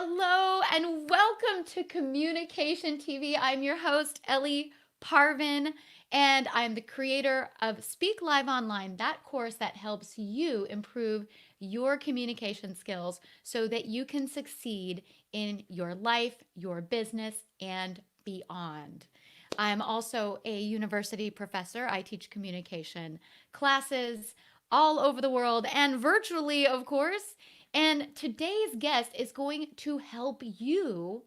Hello and welcome to Communication TV. I'm your host, Ellie Parvin, and I'm the creator of Speak Live Online, that course that helps you improve your communication skills so that you can succeed in your life, your business, and beyond. I'm also a university professor. I teach communication classes all over the world and virtually, of course. And today's guest is going to help you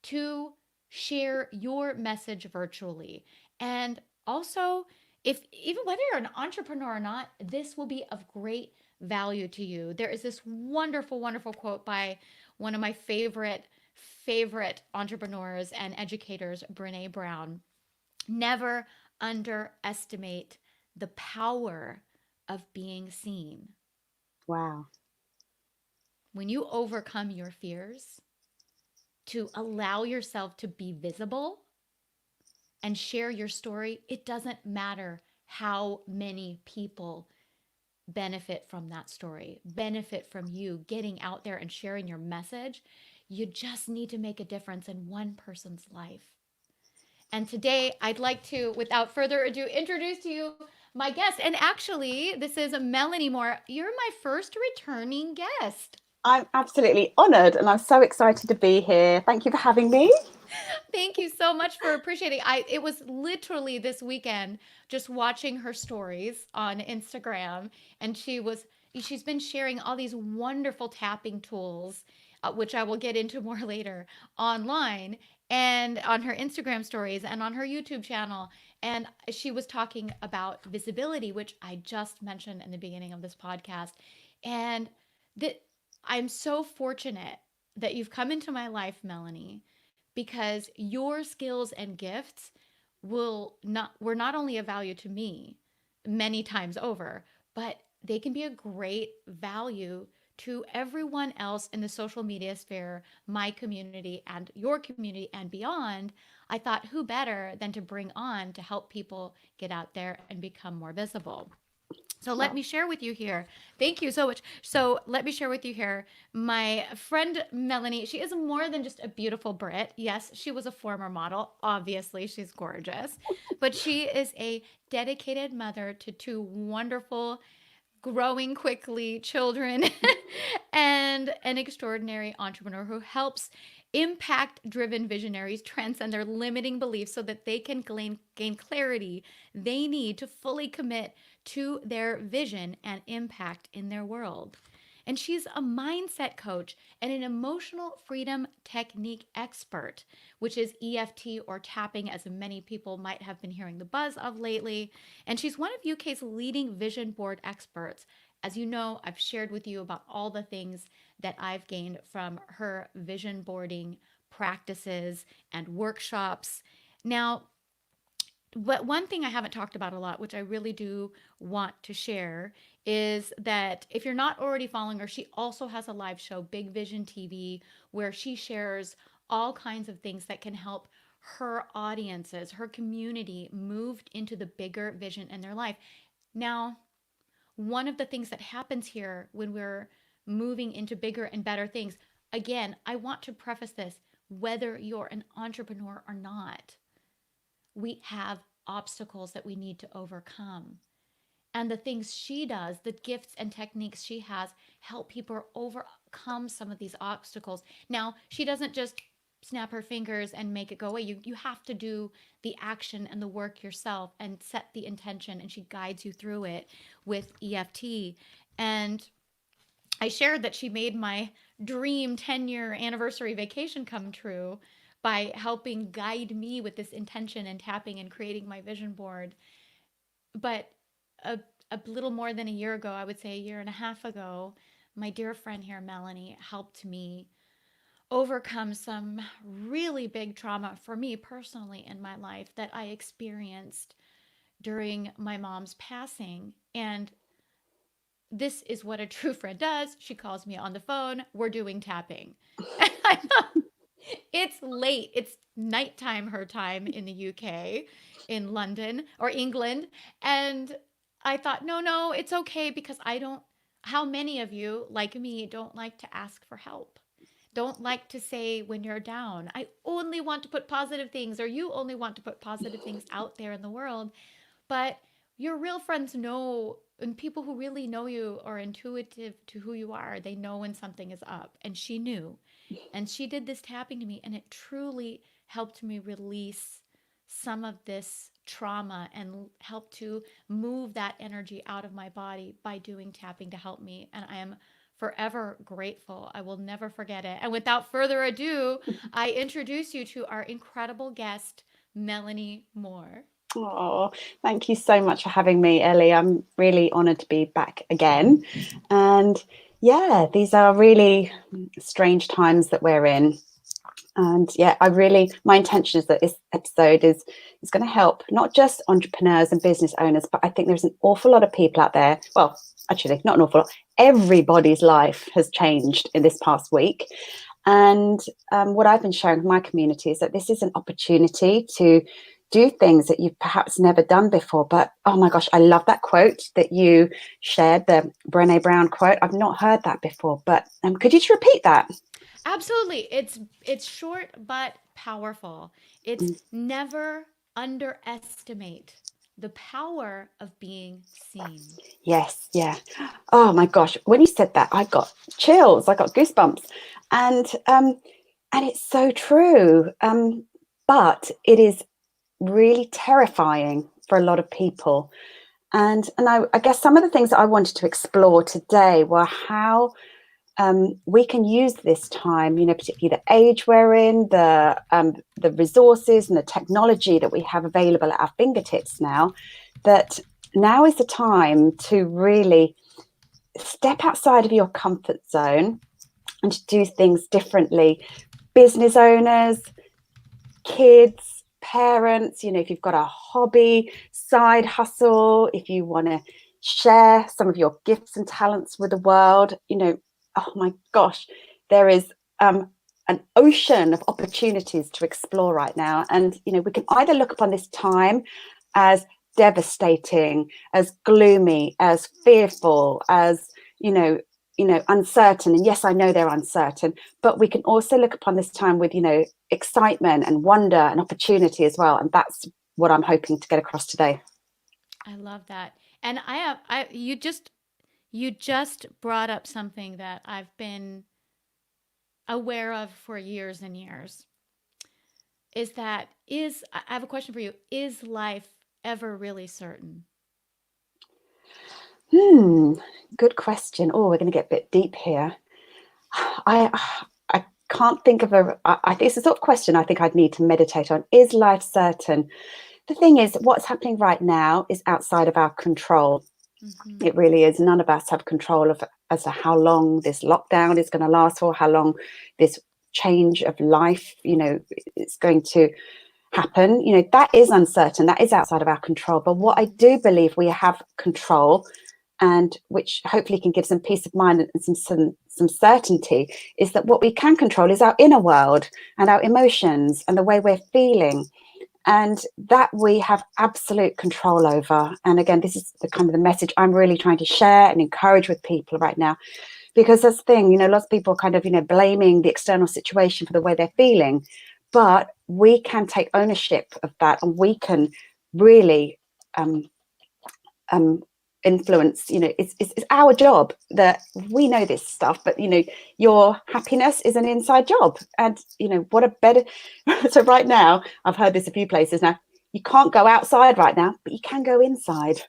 to share your message virtually. And also, if even whether you're an entrepreneur or not, this will be of great value to you. There is this wonderful, wonderful quote by one of my favorite entrepreneurs and educators, Brene Brown. Never underestimate the power of being seen. Wow. When you overcome your fears, to allow yourself to be visible and share your story, it doesn't matter how many people benefit from that story, benefit from you getting out there and sharing your message. You just need to make a difference in one person's life. And today, I'd like to, without further ado, introduce to you my guest. And actually, this is Melanie Moore. You're my first returning guest. I'm absolutely honoured and I'm so excited to be here. Thank you for having me. Thank you so much for appreciating. It was literally this weekend just watching her stories on Instagram, and she's been sharing all these wonderful tapping tools, which I will get into more later online and on her Instagram stories and on her YouTube channel. And she was talking about visibility, which I just mentioned in the beginning of this podcast. And that I'm so fortunate that you've come into my life, Melanie, because your skills and gifts will not were not only of value to me many times over, but they can be a great value to everyone else in the social media sphere, my community and your community and beyond. I thought who better than to bring on to help people get out there and become more visible. So let Well, me share with you here. Thank you so much. So let me share with you here. My friend Melanie, she is more than just a beautiful Brit. Yes, she was a former model. Obviously, she's gorgeous. But she is a dedicated mother to two wonderful, growing quickly children and an extraordinary entrepreneur who helps impact driven visionaries transcend their limiting beliefs so that they can gain clarity they need to fully commit to their vision and impact in their world. And she's a mindset coach and an emotional freedom technique expert, which is EFT or tapping, as many people might have been hearing the buzz of lately. And she's one of UK's leading vision board experts. As you know, I've shared with you about all the things that I've gained from her vision boarding practices and workshops. Now, but one thing I haven't talked about a lot, which I really do want to share, is that if you're not already following her, she also has a live show, Big Vision TV, where she shares all kinds of things that can help her audiences, her community move into the bigger vision in their life. Now, one of the things that happens here when we're moving into bigger and better things, again, I want to preface this whether you're an entrepreneur or not, we have obstacles that we need to overcome. And the things she does, the gifts and techniques she has, help people overcome some of these obstacles. Now, she doesn't just snap her fingers and make it go away. You have to do the action and the work yourself and set the intention, and she guides you through it with EFT. And I shared that she made my dream 10-year anniversary vacation come true by helping guide me with this intention and tapping and creating my vision board. But a, a little more than a year ago, I would say a year and a half ago, my dear friend here, Melanie, helped me overcome some really big trauma for me personally in my life that I experienced during my mom's passing. And this is what a true friend does. She calls me on the phone. We're doing tapping. And I thought, it's late. It's nighttime her time in the UK, in London or England. And I thought, no, no, it's okay because I don't, how many of you, like me, don't like to ask for help? don't like to say when you're down, I only want to put positive things, or you only want to put positive things out there in the world. But your real friends know, and people who really know you are intuitive to who you are. They know when something is up. And she knew. And she did this tapping to me, and it truly helped me release some of this trauma and help to move that energy out of my body by doing tapping to help me. And I am forever grateful. I will never forget it. And without further ado, I introduce you to our incredible guest, Melanie Moore. Oh, thank you so much for having me, Ellie. I'm really honoured to be back again. And yeah, these are really strange times that we're in. And yeah, my intention is that this episode is going to help not just entrepreneurs and business owners, but I think there's an awful lot of people out there. Well, actually, not an awful lot. Everybody's life has changed in this past week. And what I've been sharing with my community is that this is an opportunity to do things that you've perhaps never done before. But oh my gosh, I love that quote that you shared, the Brene Brown quote. I've not heard that before, but could you just repeat that? Absolutely. It's short but powerful. It's never underestimate the power of being seen. Yes, yeah. Oh my gosh, when you said that, I got chills. I got goosebumps, and it's so true. But it is really terrifying for a lot of people. And I guess some of the things that I wanted to explore today were how we can use this time, particularly the age we're in, the resources and the technology that we have available at our fingertips now, that now is the time to really step outside of your comfort zone and to do things differently. Business owners, kids, parents, if you've got a hobby, side hustle, if you want to share some of your gifts and talents with the world, oh my gosh, there is an ocean of opportunities to explore right now. And, we can either look upon this time as devastating, as gloomy, as fearful, as, uncertain. And yes, I know they're uncertain, but we can also look upon this time with, excitement and wonder and opportunity as well. And that's what I'm hoping to get across today. I love that. And you just brought up something that I've been aware of for years and years. I have a question for you. Is life ever really certain? Good question. Oh, we're going to get a bit deep here. I I can't think of I think it's a sort of question I think I'd need to meditate on. Is life certain? The thing is, what's happening right now is outside of our control. Mm-hmm. It really is. None of us have control of as to how long this lockdown is going to last for, how long this change of life, it's going to happen. That is uncertain. That is outside of our control. But what I do believe we have control, and which hopefully can give some peace of mind and some certainty, is that what we can control is our inner world and our emotions and the way we're feeling, and that we have absolute control over. And again, this is the kind of the message I'm really trying to share and encourage with people right now, because that's the thing, lots of people kind of blaming the external situation for the way they're feeling, but we can take ownership of that, and we can really influence. It's our job. That we know this stuff, but your happiness is an inside job. And what a better so right now, I've heard this a few places now, you can't go outside right now, but you can go inside.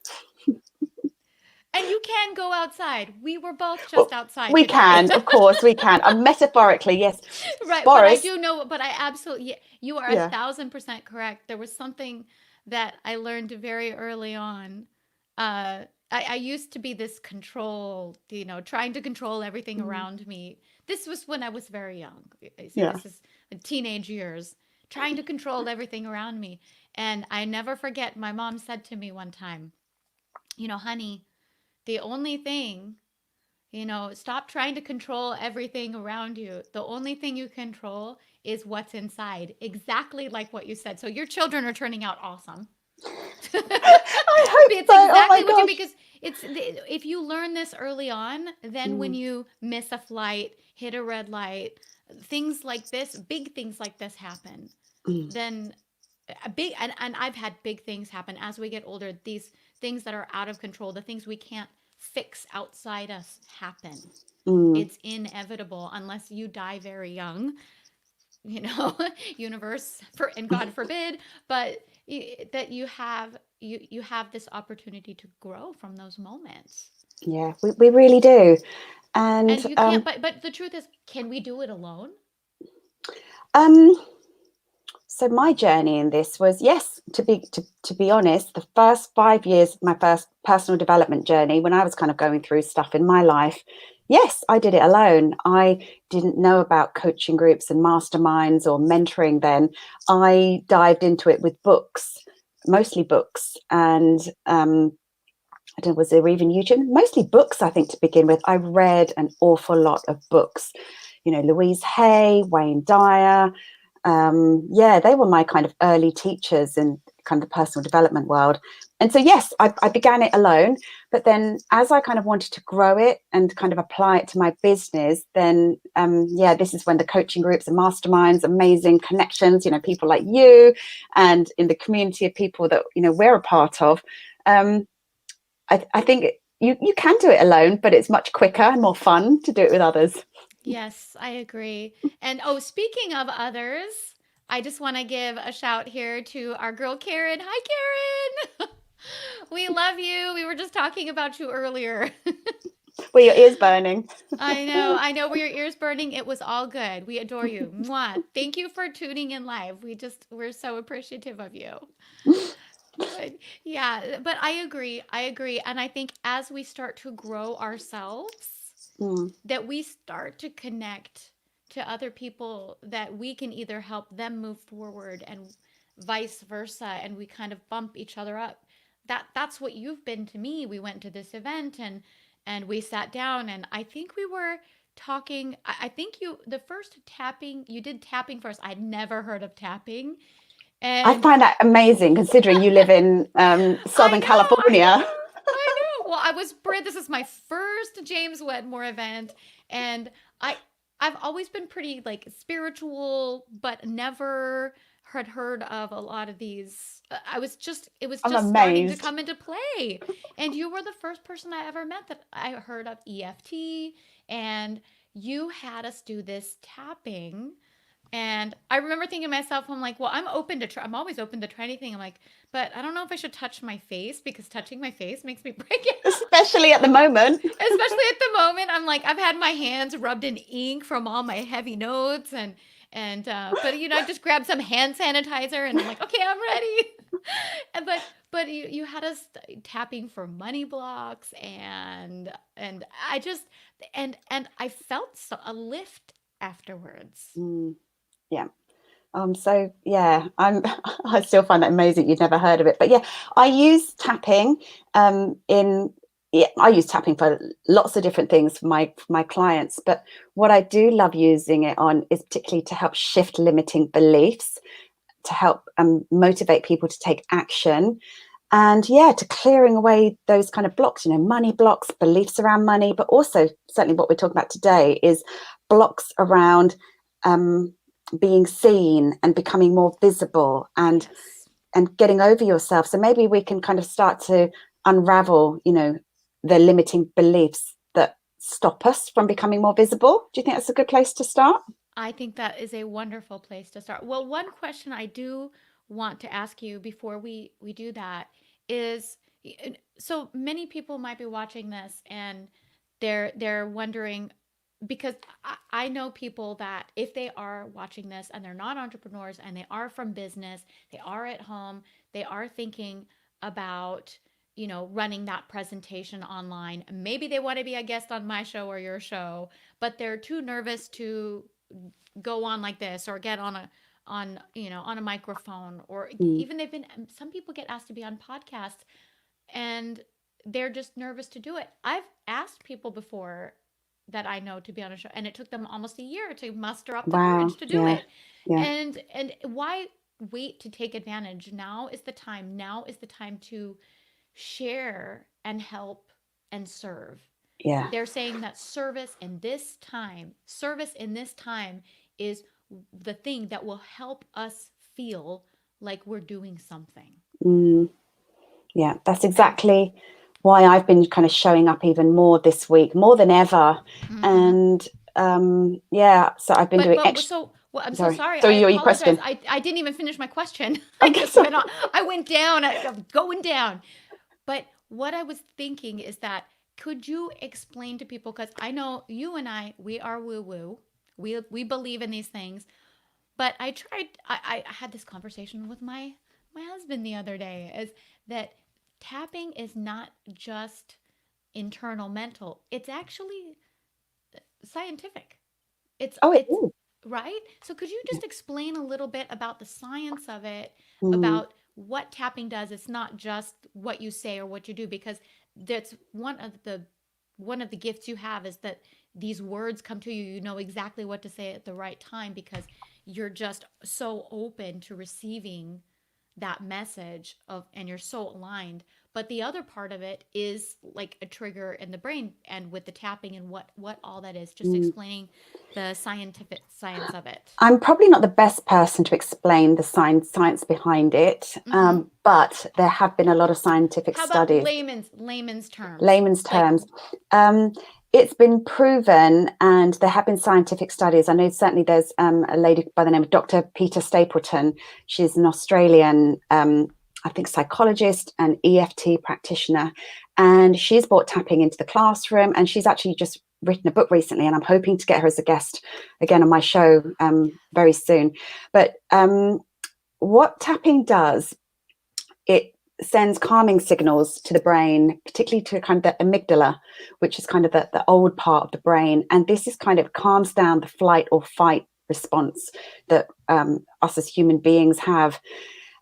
And you can go outside. We were both just Well, outside we today. can, of course we can, metaphorically, yes. Right, but I Boris, do know, but I absolutely, you are yeah. 1,000% correct. There was something that I learned very early on. I used to be this control, trying to control everything around me. This was when I was very young. I see, Yeah. this is teenage years, trying to control everything around me. And I never forget, my mom said to me one time, honey, the only thing, stop trying to control everything around you. The only thing you control is what's inside. Exactly like what you said. So your children are turning out awesome. I hope It's so. Oh my exactly what you, gosh. because if you learn this early on, then when you miss a flight, hit a red light, things like this, big things like this happen, Mm, then a big and I've had big things happen as we get older. These things that are out of control, the things we can't fix outside us happen. mm, It's inevitable unless you die very young, you know, universe for and God forbid, but that you have this opportunity to grow from those moments. yeah, we really do. And And you can't but the truth is, can we do it alone? um, so my journey in this was, yes, to be honest, the first 5 years of my first personal development journey, when I was kind of going through stuff in my life, yes, I did it alone. I didn't know about coaching groups and masterminds or mentoring then. I dived into it with books, mostly books, and I don't know, was there even YouTube? Mostly books, I think, to begin with. I read an awful lot of books. You know, Louise Hay, Wayne Dyer. Yeah, they were my kind of early teachers in kind of the personal development world. And so, yes, I began it alone. But then as I kind of wanted to grow it and kind of apply it to my business, then, yeah, this is when the coaching groups and masterminds, amazing connections, you know, people like you and in the community of people that, you know, we're a part of. Um, I think you can do it alone, but it's much quicker and more fun to do it with others. Yes, I agree. And oh, speaking of others, I just want to give a shout here to our girl Karen. Hi, Karen. We love you. We were just talking about you earlier. Were your ears burning? I know. I know where your ears burning. It was all good. We adore you. Mwah. Thank you for tuning in live. We're so appreciative of you. But yeah, but I agree. I agree. And I think as we start to grow ourselves, Mm, that we start to connect to other people, that we can either help them move forward and vice versa, and we kind of bump each other up. That's what you've been to me. We went to this event, and we sat down, and I think we were talking. I think you the first tapping you did tapping first. I'd never heard of tapping. I And find that amazing considering you live in I Southern know, I California. know, I know. Well, I was Brit. This is my first James Wedmore event, and I I've always been pretty like spiritual, but never had heard of a lot of these. I was just it was I'm just starting to amazed. come into play, and you were the first person I ever met that I heard of EFT, and you had us do this tapping. And I remember thinking to myself, I'm like, well, I'm open to try. I'm always open to try anything. I'm like, but I don't know if I should touch my face because touching my face makes me break it out. Especially at the moment. Especially at the moment, I'm like, I've had my hands rubbed in ink from all my heavy notes, and but I just grabbed some hand sanitizer, and I'm like, okay, I'm ready. And but you had us tapping for money blocks, and I just and I felt a lift afterwards. Mm, yeah. So yeah, I still find that amazing you've never heard of it. But yeah, I use tapping in yeah, I use tapping for lots of different things for my clients. But what I do love using it on is particularly to help shift limiting beliefs, to help motivate people to take action. And yeah, to clearing away those kind of blocks, you know, money blocks, beliefs around money, but also certainly what we're talking about today is blocks around um, being seen and becoming more visible Yes. and getting over yourself. So maybe we can kind of start to unravel, you know, the limiting beliefs that stop us from becoming more visible. Do you think that's a good place to start? I think that is a wonderful place to start. Well, one question I do want to ask you before we do that is, so many people might be watching this, and they're wondering, because I know people that if they are watching this and they're not entrepreneurs and they are from business, they are at home, they are thinking about running that presentation online. Maybe they want to be a guest on my show or your show, but they're too nervous to go on like this or get on a microphone, or Mm, even they've been some people get asked to be on podcasts, and they're just nervous to do it. I've asked people before that I know to be on a show, and it took them almost a year to muster up the wow. courage to do Yeah. it. Yeah. And why wait to take advantage? Now is the time. Now is the time to share and help and serve. Yeah. They're saying that service in this time is the thing that will help us feel like we're doing something. Mm, yeah, that's And exactly why I've been kind of showing up even more this week, more than ever. mm-hmm. And yeah, so I've been doing But extra. so well, I'm so Sorry. sorry. So I your apologize. question. I didn't even finish my question. I Okay, just sorry. went on. I went down. I'm going down. But what I was thinking is that could you explain to people, because I know you and I, we are woo woo. We believe in these things. But I had this conversation with my husband the other day, is that tapping is not just internal mental. It's actually scientific. Oh, it It's is. right. So could you Yeah. just explain a little bit about the science of it, Mm, about what tapping does? It's not just what you say or what you do, because that's one of the gifts you have, is that these words come to you. You know exactly what to say at the right time, because you're just so open to receiving that message of, and you're so aligned. But the other part of it is like a trigger in the brain, and with the tapping and what all that is, just mm. explaining the scientific science of it. I'm probably not the best person to explain the science behind it, Mm-hmm. but there have been a lot of scientific How about studies. layman's terms? Layman's Like, terms. Um, it's been proven, and there have been scientific studies. I know certainly there's a lady by the name of Dr. Peter Stapleton. She's an Australian, I think, psychologist and EFT practitioner, and she's brought tapping into the classroom. And she's actually just written a book recently, and I'm hoping to get her as a guest again on my show very soon. But what tapping does, it sends calming signals to the brain, particularly to kind of the amygdala, which is kind of the old part of the brain. And this is kind of calms down the flight or fight response that us as human beings have.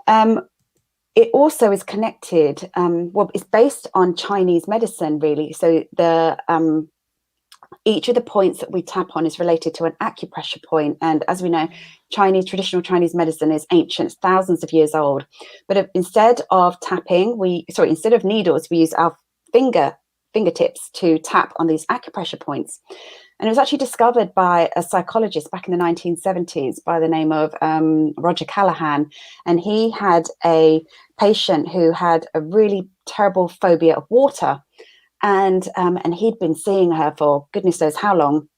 Um, it also is connected, well, it's based on Chinese medicine, really. So each of the points that we tap on is related to an acupressure point. And as we know, traditional Chinese medicine is ancient, it's thousands of years old. But instead of instead of needles, we use our fingertips to tap on these acupressure points. And it was actually discovered by a psychologist back in the 1970s by the name of Roger Callahan. And he had a patient who had a really terrible phobia of water, and he'd been seeing her for goodness knows how long,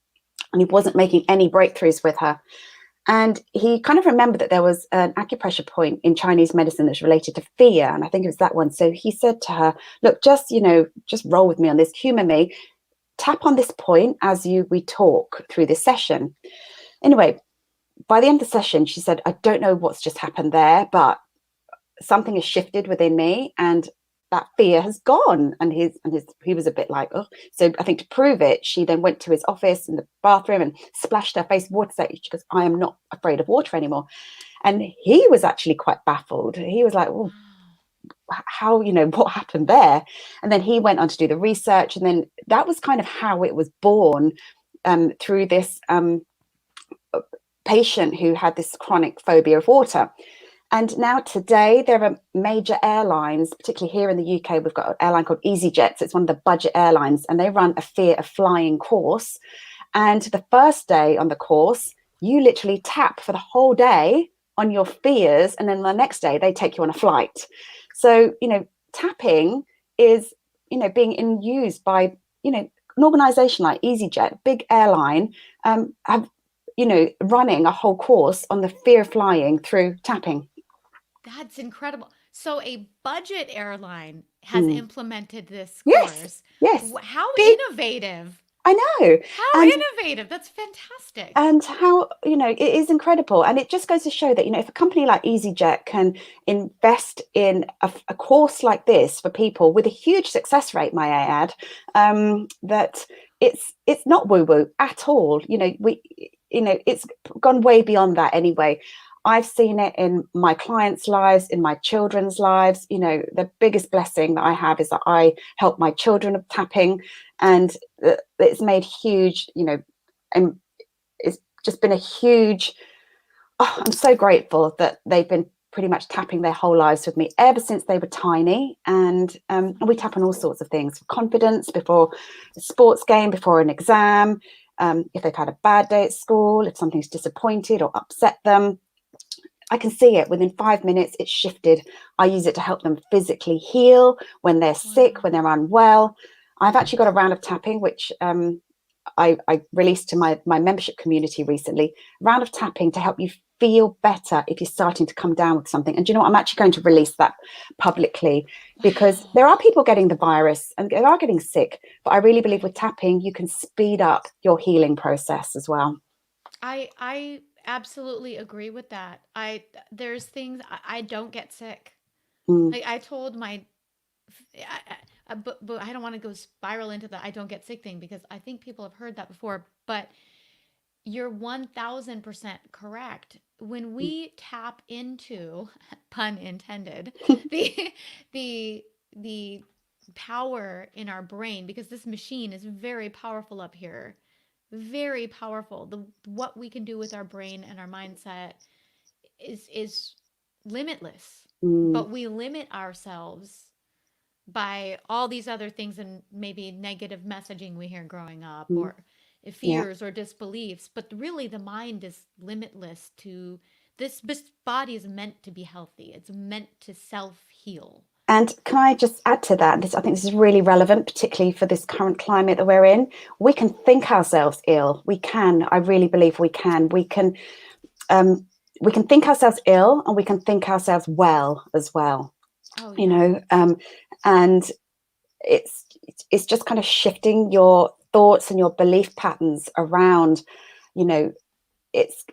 and he wasn't making any breakthroughs with her. And he kind of remembered that there was an acupressure point in Chinese medicine that's related to fear, and I think it was that one. So he said to her, "Look, just roll with me on this, humor me, tap on this point as we talk through this session." Anyway, by the end of the session, she said, "I don't know what's just happened there, but something has shifted within me, and that fear has gone." And he was a bit like, oh. So I think to prove it, she then went to his office in the bathroom and splashed her face with water. So she goes, "I am not afraid of water anymore." And he was actually quite baffled. He was like, "Oh, wow. how, what happened there?" And then he went on to do the research, and then that was kind of how it was born, through this patient who had this chronic phobia of water. And now today, there are major airlines, particularly here in the UK. We've got an airline called EasyJet. So it's one of the budget airlines, and they run a fear of flying course. And the first day on the course, you literally tap for the whole day on your fears. And then the next day, they take you on a flight. So, tapping is, being used by, an organization like EasyJet, big airline, have, running a whole course on the fear of flying through tapping. That's incredible. So a budget airline has Mm. implemented this Yes, course. yes, How big. innovative. I know, How and innovative. That's fantastic. how, it is incredible, and it just goes to show that, if a company like EasyJet can invest in a course like this for people with a huge success rate, may I add, that it's not woo woo at all. It's gone way beyond that anyway. I've seen it in my clients' lives, in my children's lives. The biggest blessing that I have is that I help my children with tapping, and it's made huge, it's just been a huge, I'm so grateful that they've been pretty much tapping their whole lives with me ever since they were tiny. And we tap on all sorts of things: confidence before a sports game, before an exam, if they've had a bad day at school, if something's disappointed or upset them. I can see it within 5 minutes, it's shifted. I use it to help them physically heal when they're sick, when Wow. they're unwell. I've actually got a round of tapping, which I released to my membership community recently. A round of tapping to help you feel better if you're starting to come down with something. And do you know what? I'm actually going to release that publicly, because there Wow. are people getting the virus and they are getting sick. But I really believe with Right. tapping, you can speed up your healing process as well. I absolutely agree with that. There's things I don't get sick. Mm, Like I told my but I don't want to go spiral into the I don't get sick thing because I think people have heard that before, but you're 1000% correct. When we tap into, pun intended, the the the power in our brain, because this machine is very powerful up here, very powerful. The what we can do with our brain and our mindset is limitless. mm, But we limit ourselves by all these other things and maybe negative messaging we hear growing up, mm, or yeah. fears or disbeliefs. But really, the mind is limitless to this body is meant to be healthy, it's meant to self heal. And can I just add to that? I think this is really relevant, particularly for this current climate that we're in. We can think ourselves ill. We can. I really believe we can. Um, we can think ourselves ill, and we can think ourselves well as well. Oh, You yeah. know, and it's it's just kind of shifting your thoughts and your belief patterns around. You know, it's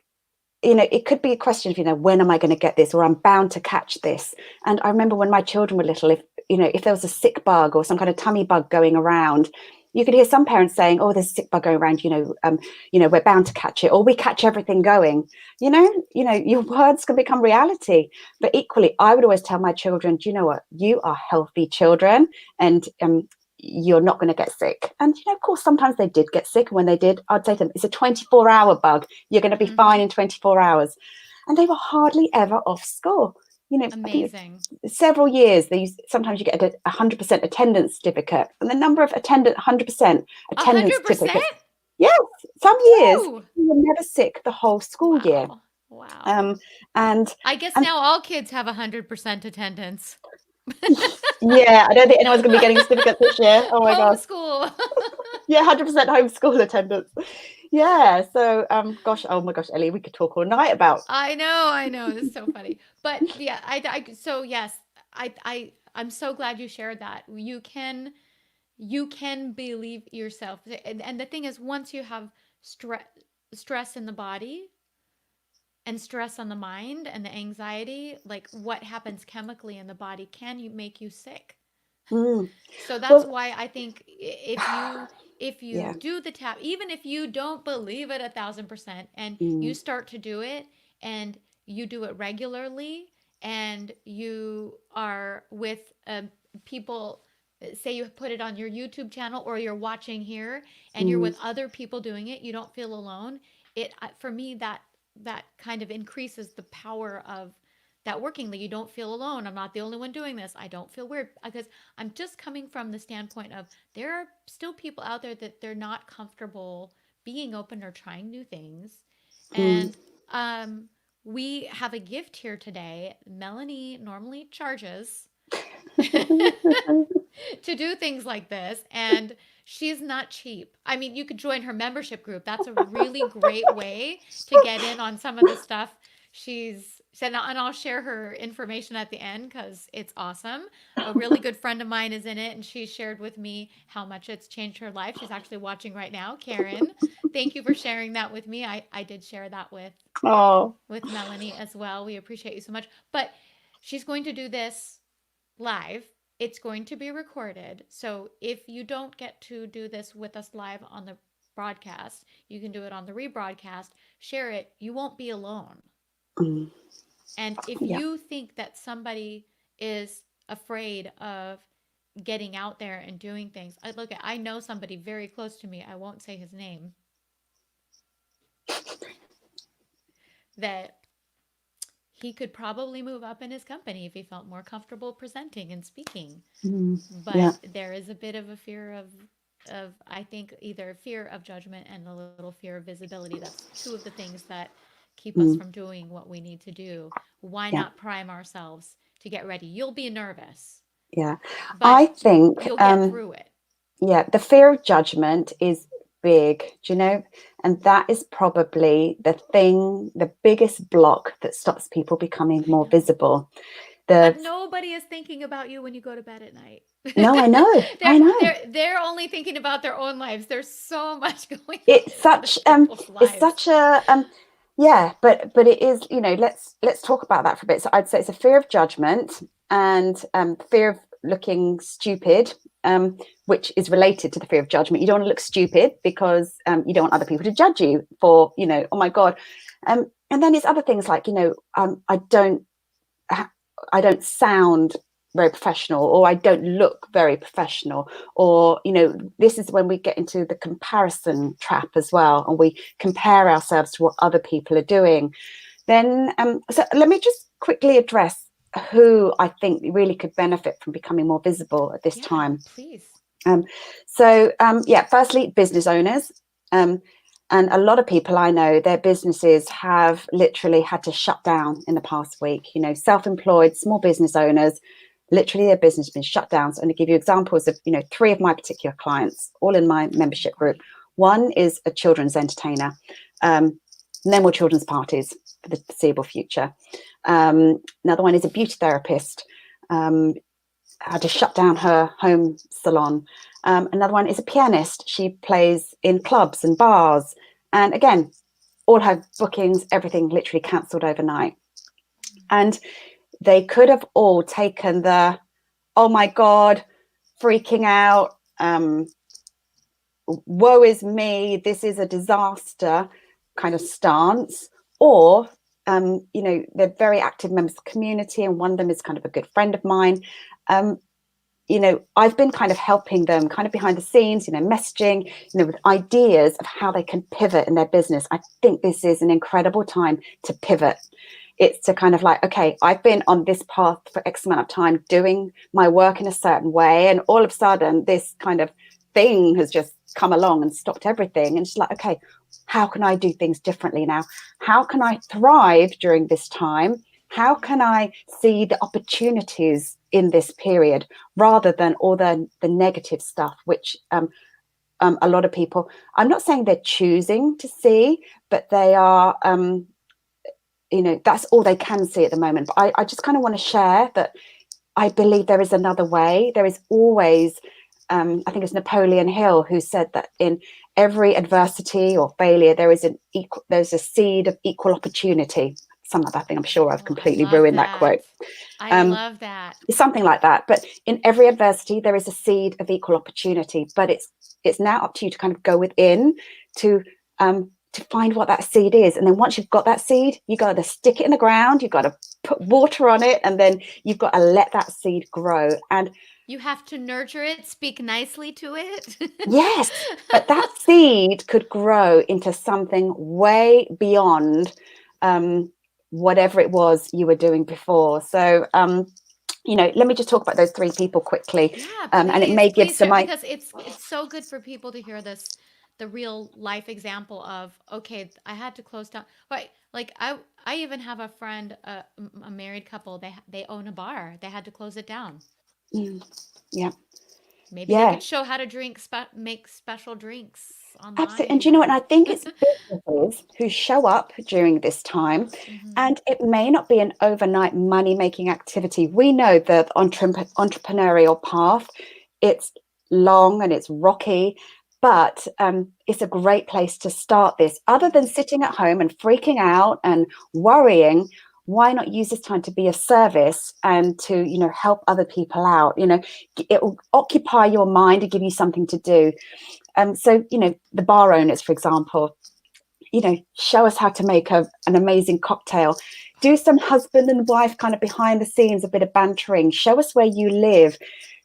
it could be a question of, when am I going to get this, or I'm bound to catch this. And I remember when my children were little, if there was a sick bug or some kind of tummy bug going around, you could hear some parents saying, oh, there's a sick bug going around, we're bound to catch it, or we catch everything going. Your words can become reality. But equally, I would always tell my children, do you know what, you are healthy children, and you're not going to get sick. And of course, sometimes they did get sick, and when they did, I'd say to them, it's a 24-hour bug, you're going to be fine Mm-hmm. in 24 hours. And they were hardly ever off school. I think Amazing. it's several years. Sometimes you get a 100% attendance certificate, and the number of 100% attendance 100%. certificates. Yes, some years Woo. you were never sick the whole school year. Wow. Wow. Um, and I guess and now all kids have 100% attendance. yeah, I don't think anyone's going to be getting certificates this year. Oh my god. Homeschool. Yeah, 100% homeschool attendance. Yeah. So, gosh, oh my gosh, Ellie, we could talk all night about. I know. This is so funny. But yeah, so yes, I'm so glad you shared that. You can believe yourself. And the thing is, once you have stress stress in the body and stress on the mind and the anxiety, like what happens chemically in the body can you make you sick. Mm, So that's well, why I think if you yeah. do the tap, even if you don't believe it 1,000%, and you Mm, start to do it and you do it regularly, and you are with people, say you put it on your YouTube channel or you're watching here and you're mm, with other people doing it, you don't feel alone. It for me that kind of increases the power of that working. That you don't feel alone. I'm not the only one doing this. I don't feel weird because I'm just coming from the standpoint of there are still people out there that they're not comfortable being open or trying new things. mm. And we have a gift here today. Melanie normally charges to do things like this, and she's not cheap. I mean, you could join her membership group. That's a really great way to get in on some of the stuff she's said, and I'll share her information at the end because it's awesome. A really good friend of mine is in it, and she shared with me how much it's changed her life. She's actually watching right now. Karen, thank you for sharing that with me. I did share that Oh, with Melanie as well. We appreciate you so much. But she's going to do this live. It's going to be recorded. So if you don't get to do this with us live on the broadcast, you can do it on the rebroadcast. Share it. You won't be alone. mm, And if yeah. you think that somebody is afraid of getting out there and doing things, I know somebody very close to me. I won't say his name. That he could probably move up in his company if he felt more comfortable presenting and speaking. Yeah. But there is a bit of a fear of I think either fear of judgment and a little fear of visibility. That's two of the things that keep us Mm, from doing what we need to do. Why yeah. not prime ourselves to get ready? You'll be nervous, Yeah. but I think, you'll get through it. yeah, the fear of judgment is big, do you know? And that is probably the biggest block that stops people becoming I more know. visible. But The nobody is thinking about you when you go to bed at night. No, I know, they're I know. they're only thinking about their own lives. There's so much going on It's in other such people's it's lives. such a yeah, but it is, let's talk about that for a bit. So I'd say it's a fear of judgment and fear of looking stupid, which is related to the fear of judgment. You don't want to look stupid because you don't want other people to judge you for, oh my God. And then it's other things like, I don't sound very professional, or I don't look very professional, or this is when we get into the comparison trap as well, and we compare ourselves to what other people are doing. Then so let me just quickly address who I think really could benefit from becoming more visible at this Yeah, time. please. um, yeah, firstly, business owners. Um, and a lot of people I know, their businesses have literally had to shut down in the past week. Self-employed, small business owners, literally their business has been shut down. So I'm going to give you examples of, three of my particular clients, all in my Oh, membership group. great. One is a children's entertainer. No more children's parties for the foreseeable future. Another one is a beauty therapist. Had to shut down her home salon. Another one is a pianist. She plays in clubs and bars. And again, all her bookings, everything literally cancelled overnight. And they could have all taken the, oh my God, freaking out, woe is me, this is a disaster kind of stance. Or, they're very active members of the community, and one of them is kind of a good friend of mine. I've been kind of helping them kind of behind the scenes, messaging, with ideas of how they can pivot in their business. I think this is an incredible time to pivot. It's to kind of like, okay, I've been on this path for X amount of time doing my work in a certain way. And all of a sudden this kind of thing has just come along and stopped everything. And it's like, okay, how can I do things differently now? How can I thrive during this time? How can I see the opportunities in this period rather than all the negative stuff, which a lot of people, I'm not saying they're choosing to see, but they are, that's all they can see at the moment. But I just kind of want to share that I believe there is another way. There is always, I think it's Napoleon Hill who said that in every adversity or failure, there's a seed of equal opportunity. Some of that thing, I'm sure I've Oh, I completely love ruined that that. quote. I Um, love that. something like that. But in every adversity, there is a seed of equal opportunity. But it's now up to you to kind of go within to find what that seed is. And then once you've got that seed, you got to stick it in the ground. You've got to put water on it, and then you've got to let that seed grow. And You have to nurture it, speak nicely to it. yes, but that seed could grow into something way beyond whatever it was you were doing before. So let me just talk about those three people quickly, Yeah, and it may give please some share, because it's so good for people to hear this, the real life example of, okay, I had to close down. Right, like I even have a friend, a married couple. They own a bar. They had to close it down. Mm, yeah, Maybe they yeah, could show how to make special drinks absolutely. And online, you know what? or I think it's businesses who show up during this time, hmm. and it may not be an overnight money making activity. We know that entrepreneurial path, it's long and it's rocky, but it's a great place to start this. Other than sitting at home and freaking out and worrying, why not use this time to be of service and to help other people out? It will occupy your mind and give you something to do. So the bar owners, for example, show us how to make an amazing cocktail. Do some husband and wife kind of behind the scenes, a bit of bantering. Show us where you live.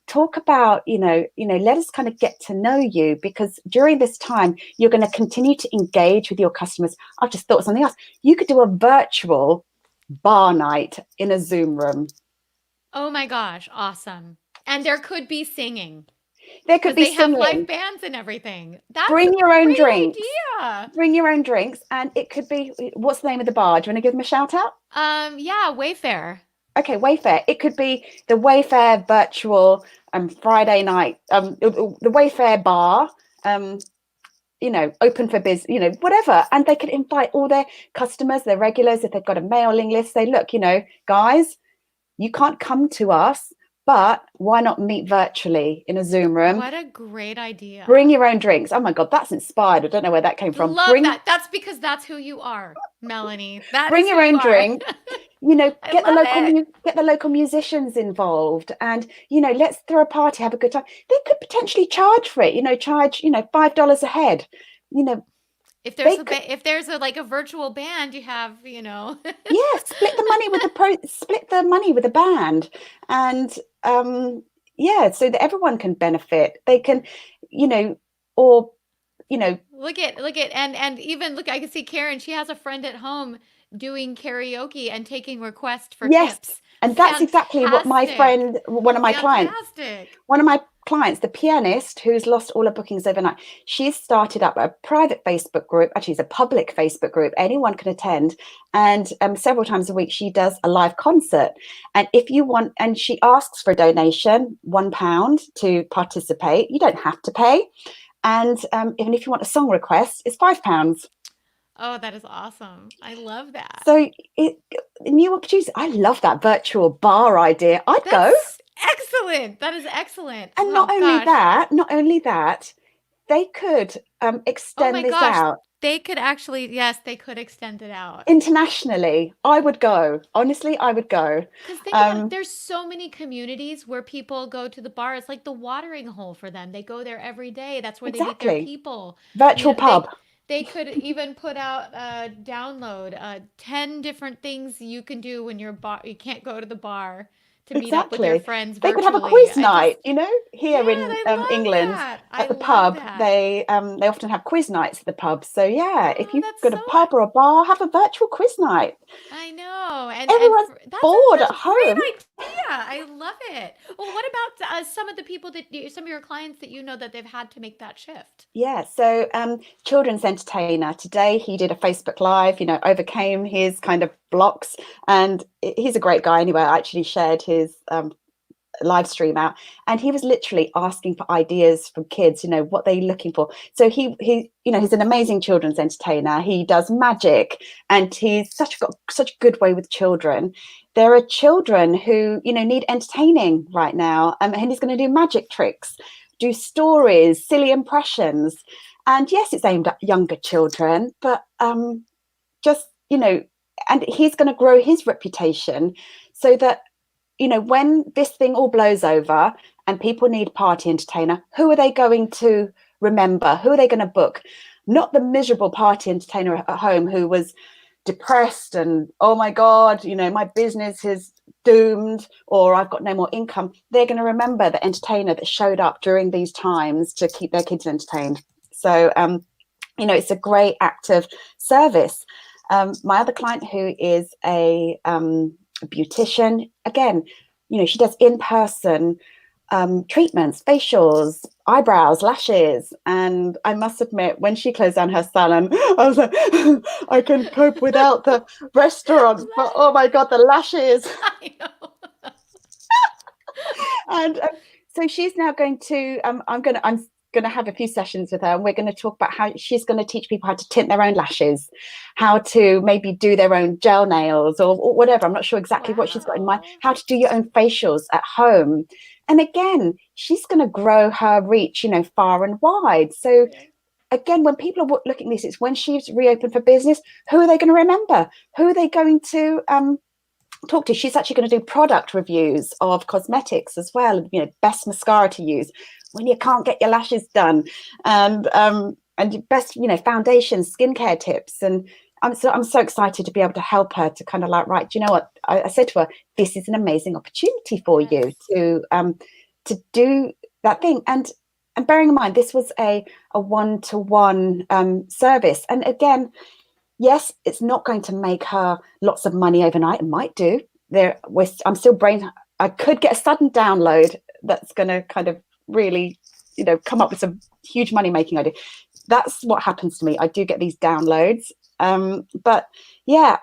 Talk about, let us kind of get to know you, because during this time, you're going to continue to engage with your customers. I've just thought of something else. You could do a virtual bar night in a Zoom room. Oh my gosh, awesome. And there could be singing There could because be they have live singing. bands and everything. That's a Bring your own great drinks. idea. Bring your own drinks, and it could be, what's the name of the bar? Do you want to give them a shout out? Yeah, Wayfair. Okay, Wayfair. It could be the Wayfair virtual Friday night, the Wayfair bar, um, open for business, whatever. And they could invite all their customers, their regulars, if they've got a mailing list, say, look, guys, you can't come to us, but why not meet virtually in a Zoom room? What a great Bring idea. your own drinks. Oh my God, that's inspired. I don't know where that came from. Love that. That's because that's who you are, Melanie. That Bring is who your you own are. drink. I love it. Get the local musicians involved, and let's throw a party, have a good time. They could potentially charge for it. Charge $5 a head. You know, they could. If there's a like a virtual band, you have, Yeah, split the money with the band, and yeah, so that everyone can benefit. They can, you know, or you know, look at and even look, I can see Karen, she has a friend at home doing karaoke and taking requests for yes, tips. and that's exactly what my Fantastic. friend, Fantastic. one of my clients, the pianist who's lost all her bookings overnight, she's started up a private Facebook group. Actually, it's a public Facebook group. Anyone can attend. And several times a week, she does a live concert. And if you want, and she asks for a donation, £1 to participate. You don't have to pay. And even if you want a song request, it's £5. Oh, that is awesome. I love that. So new opportunities. I love that virtual bar idea. I'd go. That's excellent. That is excellent. And Oh gosh. not only that, they could Oh my extend this gosh. out They could actually, yes, they could extend it out. internationally. I would go. Honestly, I would go. Because think about it, Um, there's so many communities where people go to the bar. It's like the watering hole for them. They go there every day. That's where they meet their exactly. people. Virtual pub. They could even put out download 10 different things you can do when you can't go to the bar to meet up with your Exactly. friends They could have a virtually. quiz night, Yeah, here in I love England that. I at the love pub. that. They often have quiz nights at the pub. So yeah, if Oh, you've that's got a so pub or a bar, have a virtual quiz night. I know, Everyone's bored that's at a great home. idea. I love it. Well, what about some of the people some of your clients that that they've had to make that shift? Yeah, so children's entertainer today, he did a Facebook Live, overcame his kind of blocks, and he's a great guy anyway. I actually shared his live stream out, and he was literally asking for ideas from kids, what they're looking for. So he's an amazing children's entertainer. He does magic, and he's got such a good way with children. There are children who need entertaining right now, and he's going to do magic tricks, do stories, silly impressions. And yes, it's aimed at younger children, but just and he's going to grow his reputation so that when this thing all blows over and people need party entertainer, who are they going to remember? Who are they going to book? Not the miserable party entertainer at home who was depressed and, oh my God, my business is doomed, or I've got no more income. They're going to remember the entertainer that showed up during these times to keep their kids entertained. So, it's a great act of service. My other client, who is a beautician, again, she does in-person treatments, facials, eyebrows, lashes. And I must admit, when she closed down her salon, I was like, I can cope without the restaurants, but oh my God, the lashes. I know. And so she's now going to I'm going to have a few sessions with her, and we're going to talk about how she's going to teach people how to tint their own lashes, how to maybe do their own gel nails, or whatever. I'm not sure exactly what she's got in mind. Wow. How to do your own facials at home. And again, she's going to grow her reach, far and wide. So Yeah. again, when people are looking at this, it's when she's reopened for business, who are they going to remember? Who are they going to talk to? She's actually going to do product reviews of cosmetics as well. Best mascara to use when you can't get your lashes done, and best foundations, skincare tips. And I'm so excited to be able to help her to kind of like, right, do you know what I said to her? This is an amazing opportunity for you Yes. to do that thing. And bearing in mind, this was a one-to-one service, and again, yes, it's not going to make her lots of money overnight. It might do. I'm still I could get a sudden download that's going to kind of really, come up with some huge money making idea. That's what happens to me. I do get these downloads. But yeah,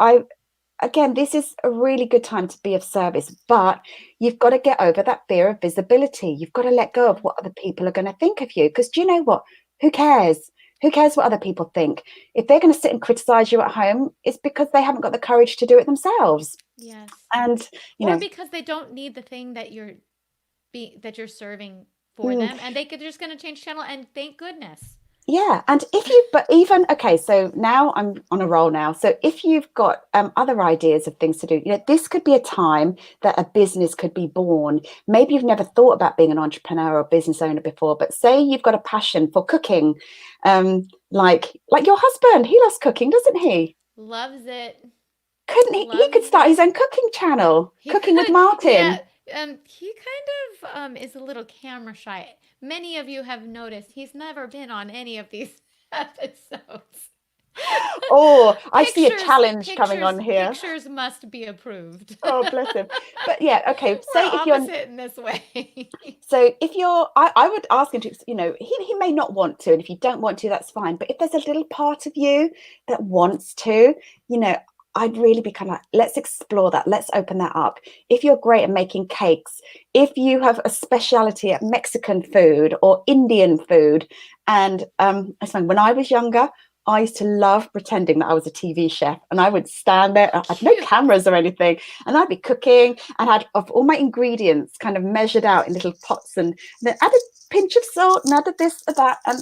again, this is a really good time to be of service, but you've got to get over that fear of visibility. You've got to let go of what other people are going to think of you. Because do you know what? Who cares? Who cares what other people think? If they're going to sit and criticize you at home, it's because they haven't got the courage to do it themselves. Yes. And, Or because they don't need the thing that you're serving for mm, them, and they're just going to change channel, and thank goodness. yeah, and if you, but even, okay, so now I'm on a roll now. So if you've got other ideas of things to do, this could be a time that a business could be born. Maybe you've never thought about being an entrepreneur or business owner before, but say you've got a passion for cooking, like your husband, he loves cooking, doesn't he? Loves it. Couldn't he Loves could start his it. own cooking channel, He Cooking with could. Yeah. Martin. He kind of is a little camera shy. Many of you have noticed he's never been on any of these episodes. Oh, I see a Pictures, challenge coming on pictures, here. pictures must be approved. Oh, bless him. But yeah, okay, We're say if you're opposite in this way. so if you're I would ask him to, he may not want to, and if you don't want to, that's fine, but if there's a little part of you that wants to, I'd really be kind of like, let's explore that, let's open that up. If you're great at making cakes, if you have a speciality at Mexican food or Indian food, and I find when I was younger, I used to love pretending that I was a TV chef, and I would stand there. I had no Cute. cameras or anything, and I'd be cooking and had of all my ingredients kind of measured out in little pots, and then add a pinch of salt and added this or that, and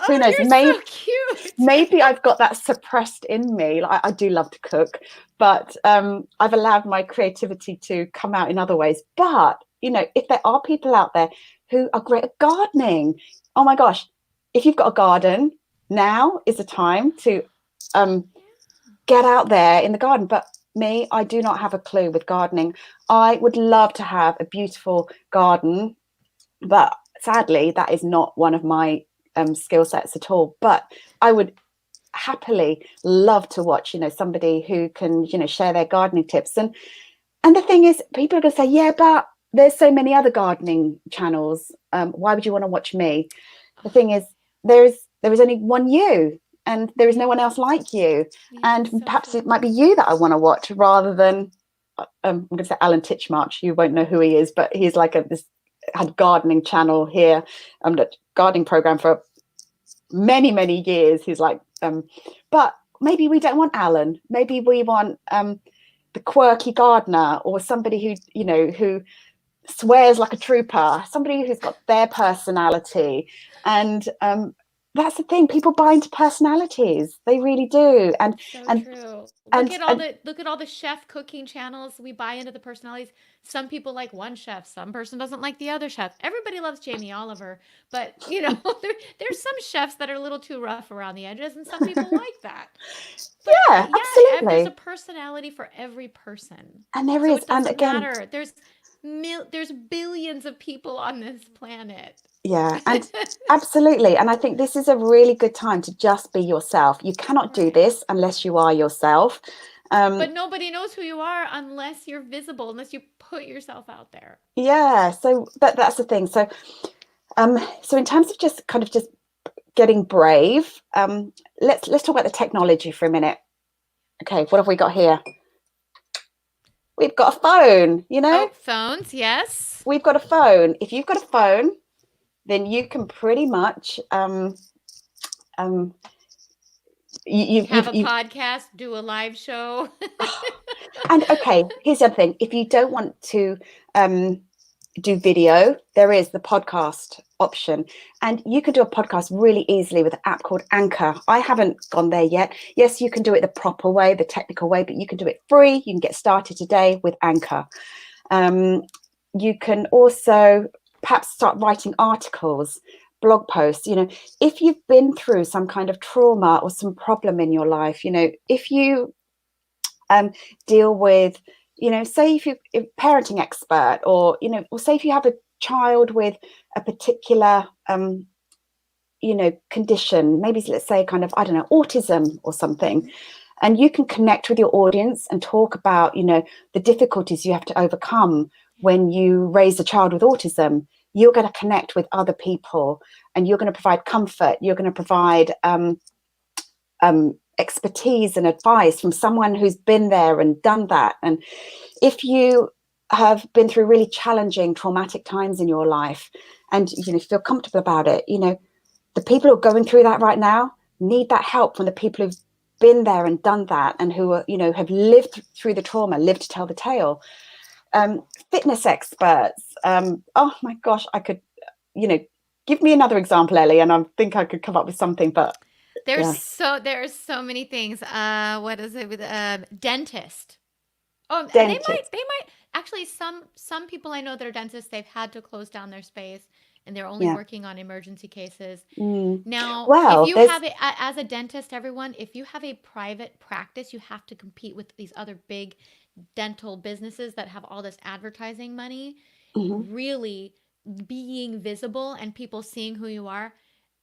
who Oh, knows? you're so cute. Maybe I've got that suppressed in me. Like, I do love to cook, but I've allowed my creativity to come out in other ways. But if there are people out there who are great at gardening, oh my gosh, if you've got a garden, now is the time to get out there in the garden. But me, I do not have a clue with gardening. I would love to have a beautiful garden, but sadly, that is not one of my skill sets at all. But I would happily love to watch, somebody who can, share their gardening tips. And the thing is, people are going to say, yeah, but there's so many other gardening channels. Why would you want to watch me? The thing is, there is only one you, and there is no one else like you. Yeah, And so perhaps it true. might be you that I want to watch rather than I'm going to say Alan Titchmarsh. You won't know who he is, but he's like this had gardening channel here, the gardening program for many, many years. He's like, but maybe we don't want Alan. Maybe we want the quirky gardener, or somebody who swears like a trooper, somebody who's got their personality. And that's the thing, people buy into personalities, they really do. and So and true. and, and Look at all the chef cooking channels. We buy into the personalities. Some people like one chef, some person doesn't like the other chef. Everybody loves Jamie Oliver, but there's some chefs that are a little too rough around the edges, and some people like that. But yeah, yeah, there's a absolutely. personality for every person. And there So is, it and doesn't again, matter. There's billions of people on this planet. yeah, and absolutely. And I think this is a really good time to just be yourself. You cannot do Right. this unless you are yourself. um But nobody knows who you are unless you're visible, unless you put yourself out there. yeah, so that's the thing. So in terms of just getting brave, let's talk about the technology for a minute. Okay, what have we got here? We've got a phone. Oh, phones, yes. We've got a phone. If you've got a phone, then you can pretty much um Have a you've podcast, do a live show. and okay, here's the other thing. If you don't want to do video, there is the podcast option, and you can do a podcast really easily with an app called Anchor. I haven't gone there yet. Yes, you can do it the proper way, the technical way, but you can do it free. You can get started today with Anchor. You can also perhaps start writing articles, blog posts. If you've been through some kind of trauma or some problem in your life, if you deal with, say if you're a parenting expert, or say if you have a child with a particular condition, maybe let's say kind of, I don't know, autism or something. and you can connect with your audience and talk about, the difficulties you have to overcome when you raise a child with autism. You're going to connect with other people, and you're going to provide comfort. You're going to provide expertise and advice from someone who's been there and done that. And if you have been through really challenging, traumatic times in your life, and feel comfortable about it, the people who are going through that right now need that help from the people who've been there and done that, and who are, have lived through the trauma, lived to tell the tale. Fitness experts. Oh my gosh, I could, give me another example, Ellie, and I think I could come up with something, but yeah. There's so many things. What is it with dentist? Oh, Dentist. they might actually, some people I know that are dentists, they've had to close down their space and they're only Yeah. working on emergency cases. Mm. Now, if Well, you there's have as a dentist, everyone, if you have a private practice, you have to compete with these other big dental businesses that have all this advertising money. mhm. Really being visible and people seeing who you are,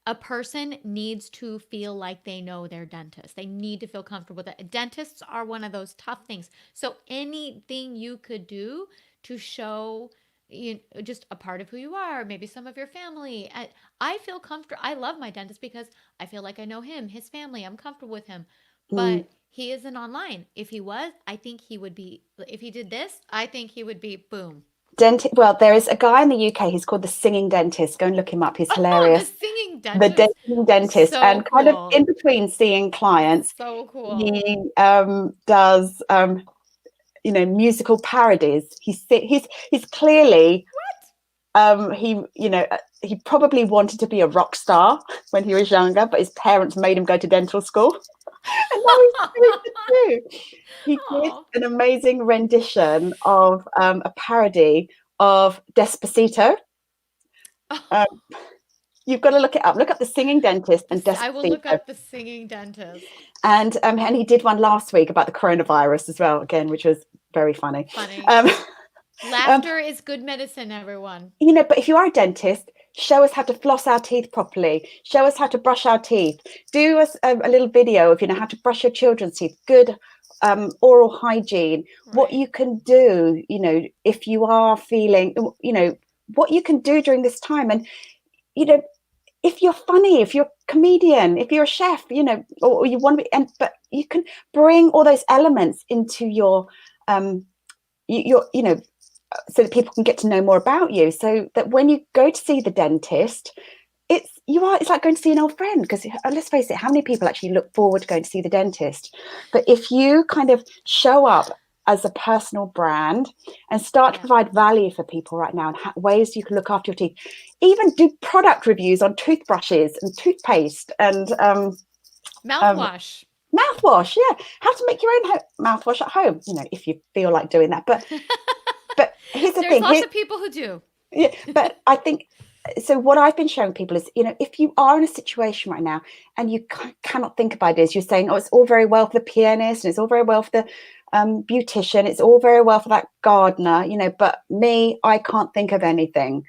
a person needs to feel like they know their dentist. They need to feel comfortable with it. Dentists are one of those tough things. So anything you could do to show just a part of who you are, maybe some of your family. I feel comfortable. I love my dentist because I feel like I know him, his family. I'm comfortable with him. Mm. But he isn't online. If he was, I think he would be. If he did this, I think he would be boom. Well, there is a guy in the UK. He's called the Singing Dentist. Go and look him up. He's Oh, the hilarious. singing The dentist. singing dentist, So and kind of cool. in between seeing clients, So cool. he does musical parodies. He's clearly he probably wanted to be a rock star when he was younger, but his parents made him go to dental school, and now he's doing it too. He did Oh. an amazing rendition of a parody of Despacito. Um, you've got to look it up. Look up the Singing Dentist and I will look Despacito. up the singing dentist. And he did one last week about the coronavirus as well, again, which was very funny. Funny. Um, um, Laughter is good medicine, everyone. but if you are a dentist, show us how to floss our teeth properly. Show us how to brush our teeth. Do us a little video of how to brush your children's teeth. Good oral hygiene. What Right. you can do, if you are feeling, what you can do during this time. And if you're funny, if you're a comedian, if you're a chef, or you want to be, but you can bring all those elements into your so that people can get to know more about you, so that when you go to see the dentist, it's like going to see an old friend, because let's face it, how many people actually look forward to going to see the dentist? But if you kind of show up as a personal brand and start to provide value for people right now, and ways you can look after your teeth, even do product reviews on toothbrushes and toothpaste and Mouthwash. mouthwash, yeah, how to make your own mouthwash at home, if you feel like doing that. But here's the There's thing. lots of people who do. Yeah, but I think, so what I've been showing people is, if you are in a situation right now and you cannot think of ideas, you're saying, oh, it's all very well for the pianist, and it's all very well for the beautician, it's all very well for that gardener, but me, I can't think of anything.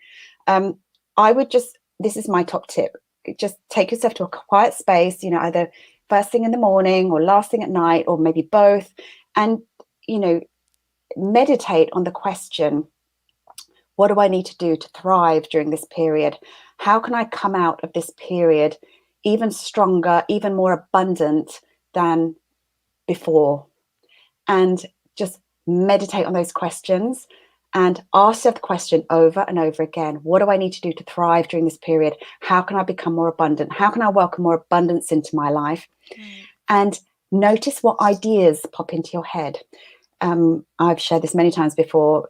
I would this is my top tip, just take yourself to a quiet space, either first thing in the morning or last thing at night, or maybe both, and, meditate on the question, what do I need to do to thrive during this period? How can I come out of this period even stronger, even more abundant than before? And just meditate on those questions and ask yourself the question over and over again. What do I need to do to thrive during this period? How can I become more abundant? How can I welcome more abundance into my life? Right. And notice what ideas pop into your head. I've shared this many times before.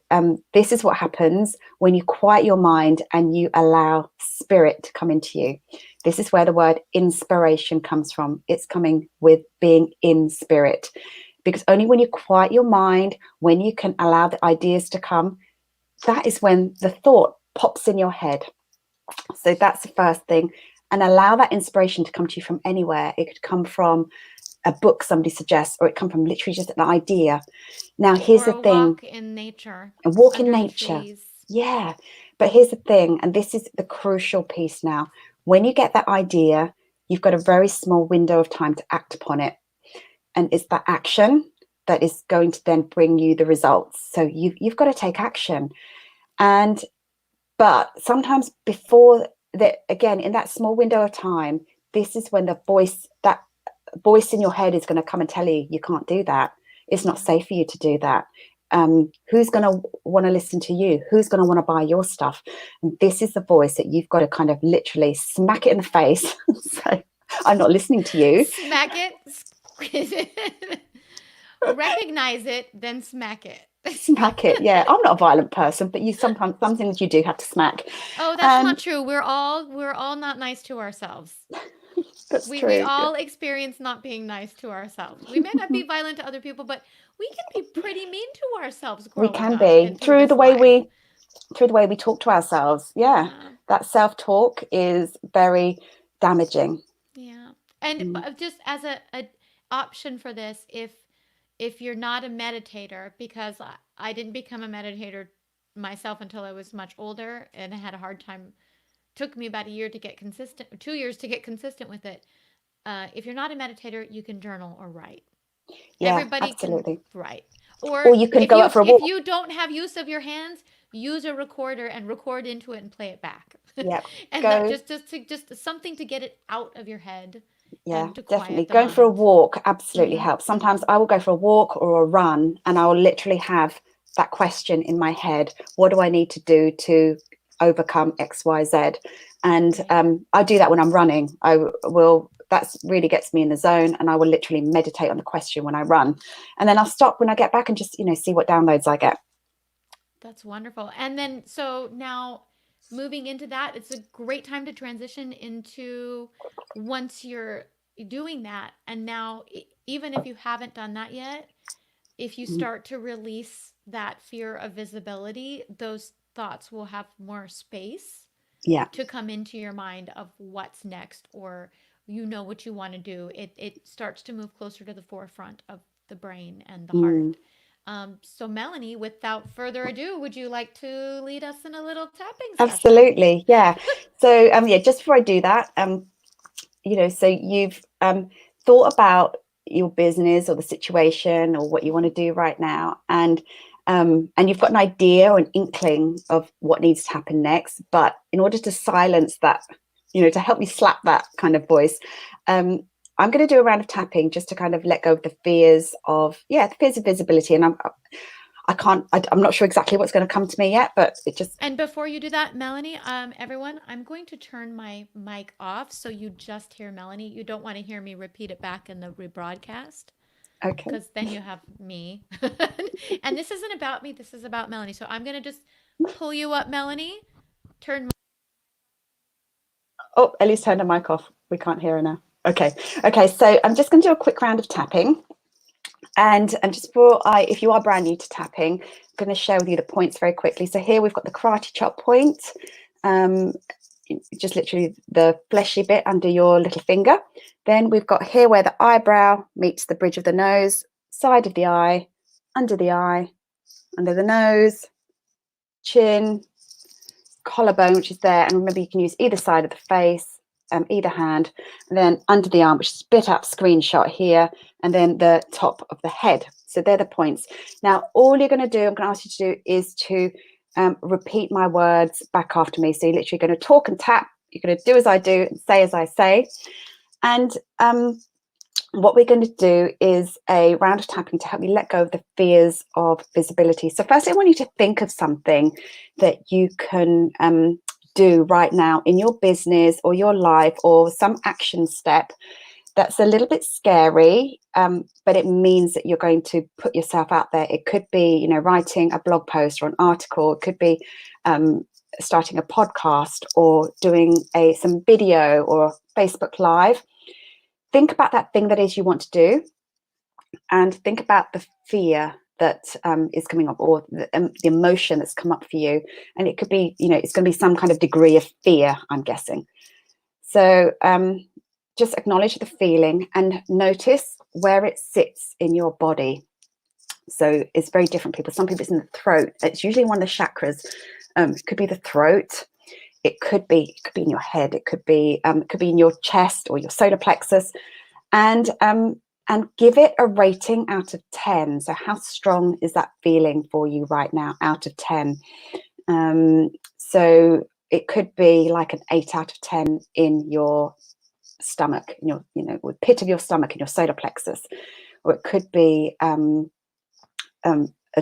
This is what happens when you quiet your mind and you allow spirit to come into you. This is where the word inspiration comes from. It's coming with being in spirit, because only when you quiet your mind, when you can allow the ideas to come, that is when the thought pops in your head. So that's the first thing. And allow that inspiration to come to you from anywhere. It could come from a book somebody suggests, or it come from literally just an idea. Now, here's Or the a thing. walk in nature. A walk in Under the nature. trees. Yeah. But here's the thing, and this is the crucial piece now. When you get that idea, you've got a very small window of time to act upon it. and it's that action that is going to then bring you the results. So you've got to take action. But sometimes before that, again, in that small window of time, this is when that voice in your head is going to come and tell you you can't do that. It's not safe for you to do that. Who's going to want to listen to you? Who's going to want to buy your stuff? And this is the voice that you've got to kind of literally smack it in the face. So I'm not listening to you. Smack it, squeeze it, recognize it, then smack it. Smack it. Yeah, I'm not a violent person, but sometimes some things you do have to smack. Oh, that's not And true. We're all not nice to ourselves. that's We true. all experience not being nice to ourselves. We may not be violent to other people, but we can be pretty mean to ourselves We growing can up be and through this life. through the way we talk to ourselves. Yeah, Yeah. that self-talk is very damaging. Yeah. And Mm. just as a option for this, if you're not a meditator, because I didn't become a meditator myself until I was much older and I had a hard time. Took me about a year to get consistent, 2 years to get consistent with it. If you're not a meditator, you can journal or write. Yeah, Everybody can absolutely. write. Or Or you can go out for a if walk. you don't have use of your hands, use a recorder and record into it and play it back. Yeah, And that go. just something to get it out of your head Yeah, and to quiet definitely. the Going for a mind. walk absolutely Mm-hmm. helps. Sometimes I will go for a walk or a run and I will literally have that question in my head. What do I need to do to overcome X, Y, Z? And Right. I do that when I'm running. That's really gets me in the zone, and I will literally meditate on the question when I run. And then I'll stop when I get back and just, see what downloads I get. That's wonderful. And then, so now moving into that, it's a great time to transition into once you're doing that. And now, even if you haven't done that yet, if you Mm. start to release that fear of visibility, those thoughts will have more space Yeah. to come into your mind of what's next, or what you want to do. It starts to move closer to the forefront of the brain and the Mm. heart. So, Melanie, without further ado, would you like to lead us in a little tapping session? Absolutely. Yeah. So yeah, just before I do that, so you've thought about your business or the situation or what you want to do right now, and you've got an idea or an inkling of what needs to happen next. But in order to silence that, to help me slap that kind of voice, I'm going to do a round of tapping just to kind of let go of the fears of visibility. And I'm not sure exactly what's going to come to me yet, but it just And before you do that, Melanie, everyone, I'm going to turn my mic off so you just hear Melanie. You don't want to hear me repeat it back in the rebroadcast okay. because then you have me. And this isn't about me, this is about Melanie. So I'm going to just pull you up, Melanie. Turn. Oh, Ellie's turned her mic off. We can't hear her now. Okay. Okay. So I'm just going to do a quick round of tapping. And just if you are brand new to tapping, I'm going to share with you the points very quickly. So here we've got the karate chop point, just literally the fleshy bit under your little finger. Then we've got here where the eyebrow meets the bridge of the nose, side of the eye, under the nose, chin, collarbone, which is there. And remember, you can use either side of the face, either hand, and then under the arm, which is split up screenshot here, and then the top of the head. So they're the points. Now, all you're going to do, I'm going to ask you to do, is to repeat my words back after me. So you're literally going to talk and tap. You're going to do as I do and say as I say. And what we're going to do is a round of tapping to help you let go of the fears of visibility. So firstly, I want you to think of something that you can do right now in your business or your life, or some action step that's a little bit scary, but it means that you're going to put yourself out there. It could be, writing a blog post or an article. It could be starting a podcast or doing some video or Facebook Live. Think about that thing that is you want to do, and think about the fear that is coming up, or the emotion that's come up for you. And it could be, it's going to be some kind of degree of fear, I'm guessing. So just acknowledge the feeling and notice where it sits in your body. So it's very different people. Some people it's in the throat. It's usually one of the chakras. It could be the throat. It could be in your head. It could be in your chest or your solar plexus. And and give it a rating out of 10. So how strong is that feeling for you right now out of 10? So it could be like an 8 out of 10 in your stomach, in your, with pit of your stomach, in your solar plexus, or it could be a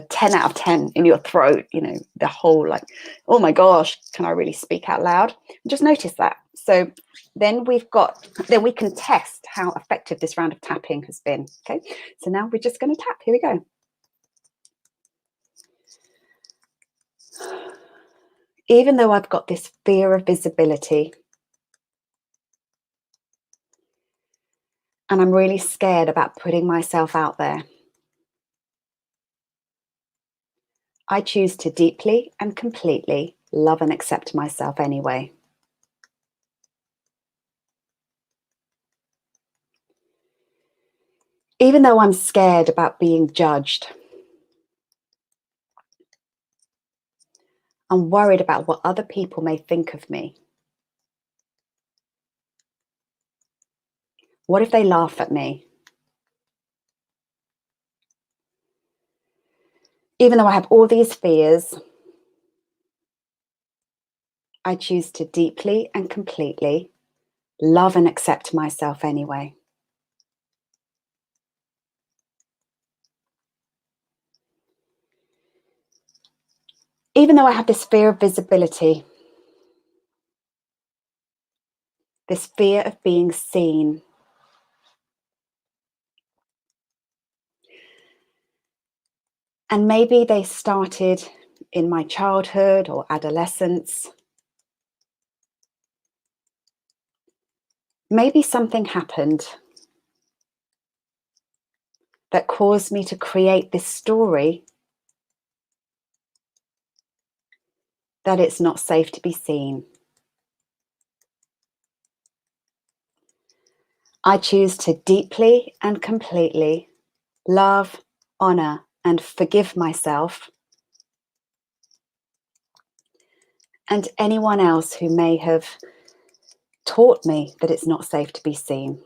10 out of 10 in your throat, the whole like, oh my gosh, can I really speak out loud? Just notice that. So then we can test how effective this round of tapping has been. Okay, so now we're just going to tap. Here we go. Even though I've got this fear of visibility, and I'm really scared about putting myself out there, I choose to deeply and completely love and accept myself anyway. Even though I'm scared about being judged, I'm worried about what other people may think of me. What if they laugh at me? Even though I have all these fears, I choose to deeply and completely love and accept myself anyway. Even though I have this fear of visibility, this fear of being seen, and maybe they started in my childhood or adolescence. Maybe something happened that caused me to create this story that it's not safe to be seen. I choose to deeply and completely love, honor, and forgive myself and anyone else who may have taught me that it's not safe to be seen.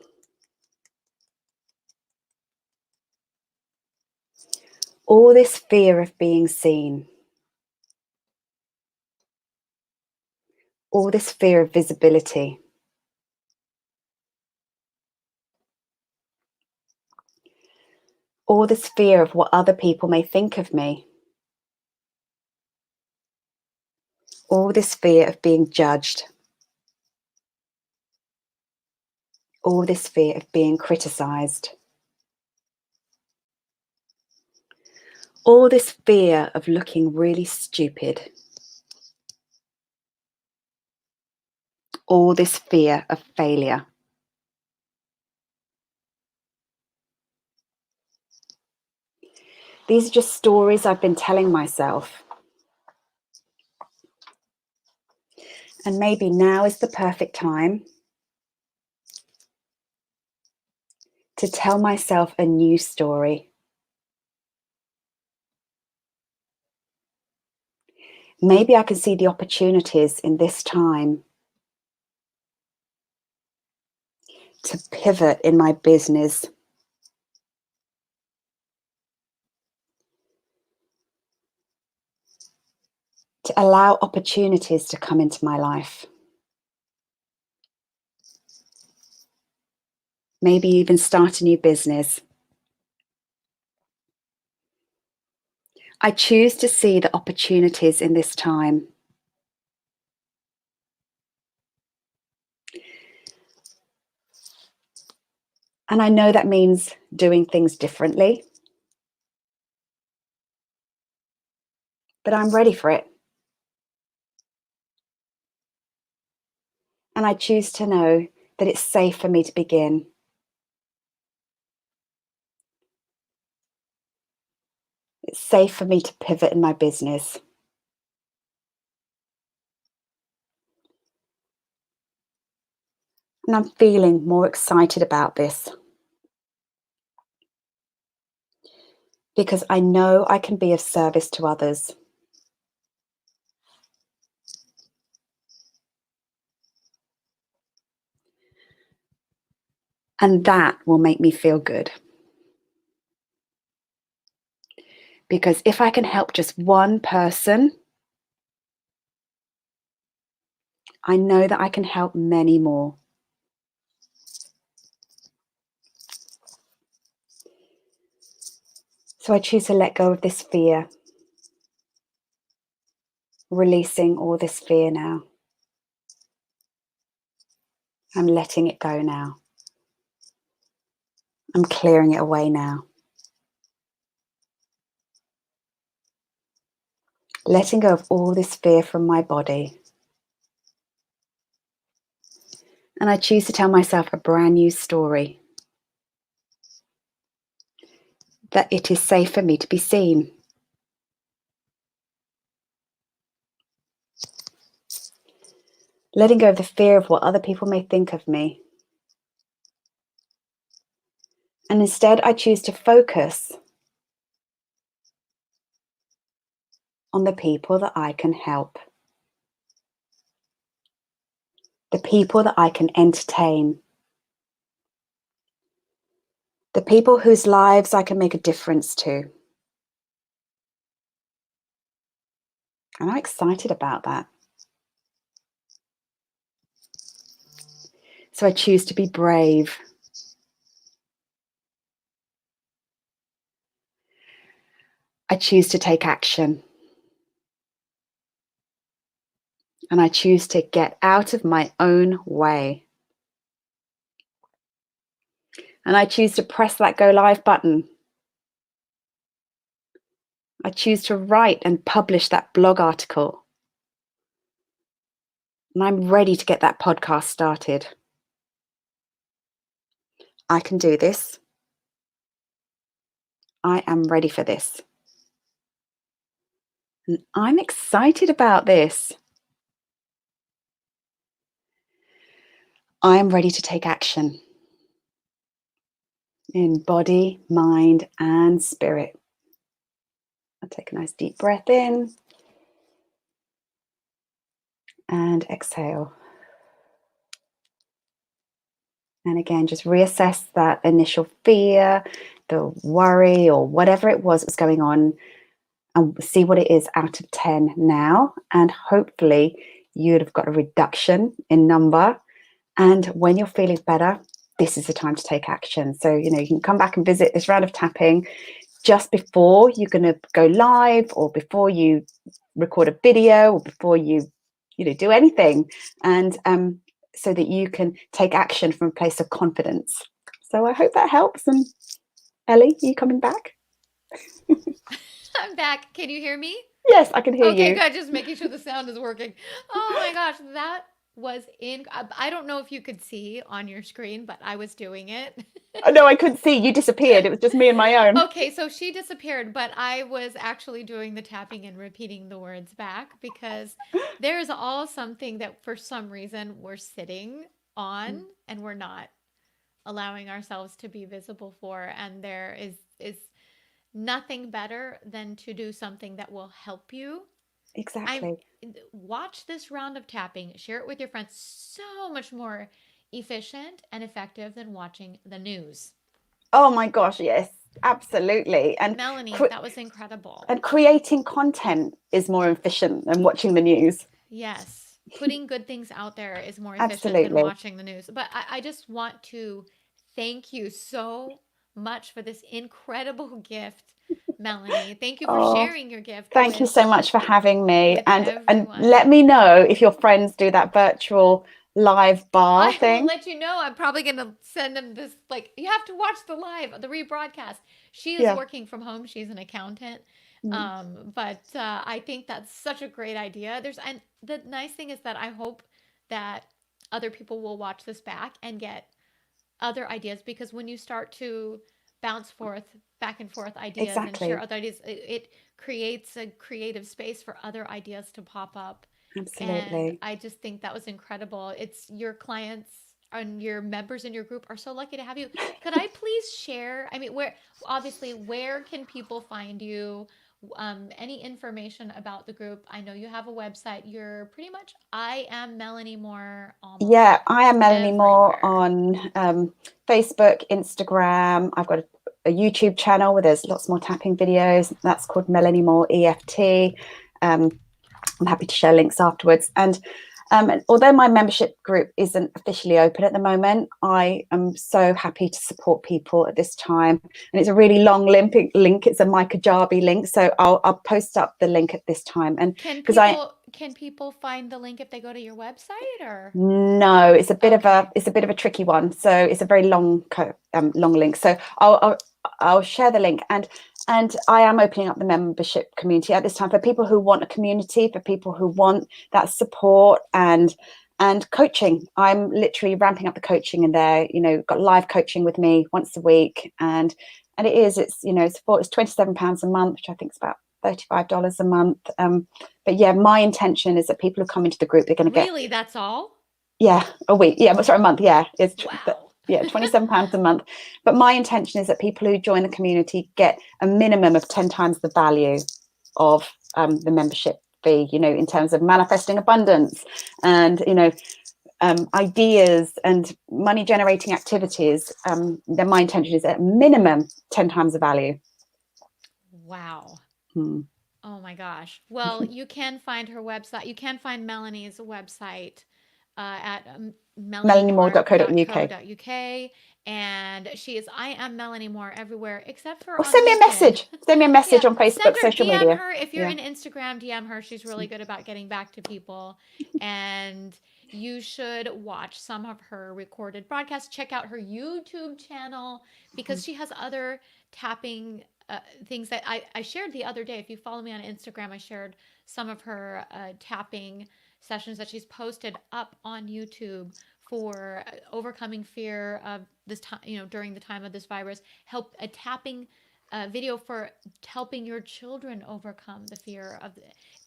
All this fear of being seen, all this fear of visibility, all this fear of what other people may think of me, all this fear of being judged, all this fear of being criticized, all this fear of looking really stupid, all this fear of failure. These are just stories I've been telling myself. And maybe now is the perfect time to tell myself a new story. Maybe I can see the opportunities in this time to pivot in my business, to allow opportunities to come into my life. Maybe even start a new business. I choose to see the opportunities in this time. And I know that means doing things differently, but I'm ready for it. And I choose to know that it's safe for me to begin. It's safe for me to pivot in my business. And I'm feeling more excited about this because I know I can be of service to others. And that will make me feel good. Because if I can help just one person, I know that I can help many more. So I choose to let go of this fear, releasing all this fear now. I'm letting it go now. I'm clearing it away now. Letting go of all this fear from my body. And I choose to tell myself a brand new story. That it is safe for me to be seen. Letting go of the fear of what other people may think of me. And instead, I choose to focus on the people that I can help. The people that I can entertain. The people whose lives I can make a difference to. And I'm excited about that. So I choose to be brave. I choose to take action. And I choose to get out of my own way. And I choose to press that go live button. I choose to write and publish that blog article. And I'm ready to get that podcast started. I can do this. I am ready for this. And I'm excited about this. I am ready to take action in body, mind, and spirit. I'll take a nice deep breath in and exhale. And again, just reassess that initial fear, the worry, or whatever it was that was going on, and see what it is out of 10 now. And hopefully you'd have got a reduction in number. And when you're feeling better, this is the time to take action. So, you can come back and visit this round of tapping just before you're going to go live, or before you record a video, or before you do anything. And so that you can take action from a place of confidence. So I hope that helps. And Ellie, are you coming back? I'm back. Can you hear me? Yes, I can hear Okay, you. good. Just making sure the sound is working. Oh my gosh, that was in. I don't know if you could see on your screen, but I was doing it. Oh, no, I couldn't see. You disappeared. It was just me and my own. Okay, so she disappeared, but I was actually doing the tapping and repeating the words back because there's all something that for some reason we're sitting on and we're not allowing ourselves to be visible for, and there is nothing better than to do something that will help you. I'm Exactly. Watch this round of tapping, share it with your friends. So much more efficient and effective than watching the news. Oh my gosh, yes, absolutely. Melanie, that was incredible. And creating content is more efficient than watching the news. Yes, putting good things out there is more efficient than Absolutely. watching the news. But I just want to thank you so much for this incredible gift, Melanie. Thank you for Oh, sharing your gift thank you so much for having me. with And let everyone. me know if your friends do that virtual live bar I will thing. let you know. I'm probably going to send them this, like, you have to watch the rebroadcast. She is Yeah. working from home. She's an accountant. Mm. But I think that's such a great idea. And the nice thing is that I hope that other people will watch this back and get other ideas, because when you start to bounce forth, back and forth ideas and share Exactly. other ideas, it creates a creative space for other ideas to pop up. And Absolutely. I just think that was incredible. It's your clients and your members in your group are so lucky to have you. Could I please share? I mean, where can people find you? Any information about the group? I know you have a website. You're pretty much I am Melanie Moore almost Yeah, I am Melanie Moore everywhere. on Facebook, Instagram. I've got a YouTube channel where there's lots more tapping videos. That's called Melanie Moore EFT. I'm happy to share links afterwards. And although my membership group isn't officially open at the moment, I am so happy to support people at this time. And it's a really long link. It's a Micah Jarby link, so I'll post up the link at this time. And Can because I people find the link if they go to your website or? no, it's a bit of Okay. a tricky one. So it's a very long link. So I'll share the link, and I am opening up the membership community at this time for people who want a community, for people who want that support and coaching. I'm literally ramping up the coaching in there. Got live coaching with me once a week, and it's £27 a month, which I think is about $35 a month. But yeah, my intention is that people who come into the group, they're going to get, Really, that's all? yeah, a week. Yeah, but sorry, a month. Yeah, Wow. yeah, £27 a month. But my intention is that people who join the community get a minimum of 10 times the value of the membership fee, in terms of manifesting abundance and, ideas and money generating activities. Then my intention is at minimum 10 times the value. Wow. Hmm. Oh my gosh. Well, you can find her website. You can find Melanie's website at melaniemore.co.uk. melaniemore.co.uk. And she is I am Melanie Moore everywhere except for Or on send me a LinkedIn. message. Send me a message Yeah, on send Facebook, her, social DM media. her. If you're Yeah. in Instagram, DM her. She's really good about getting back to people. And you should watch some of her recorded broadcasts. Check out her YouTube channel because she has other tapping things that I shared the other day. If you follow me on Instagram, I shared some of her tapping sessions that she's posted up on YouTube for overcoming fear of this time, during the time of this virus, help a tapping video for helping your children overcome the fear of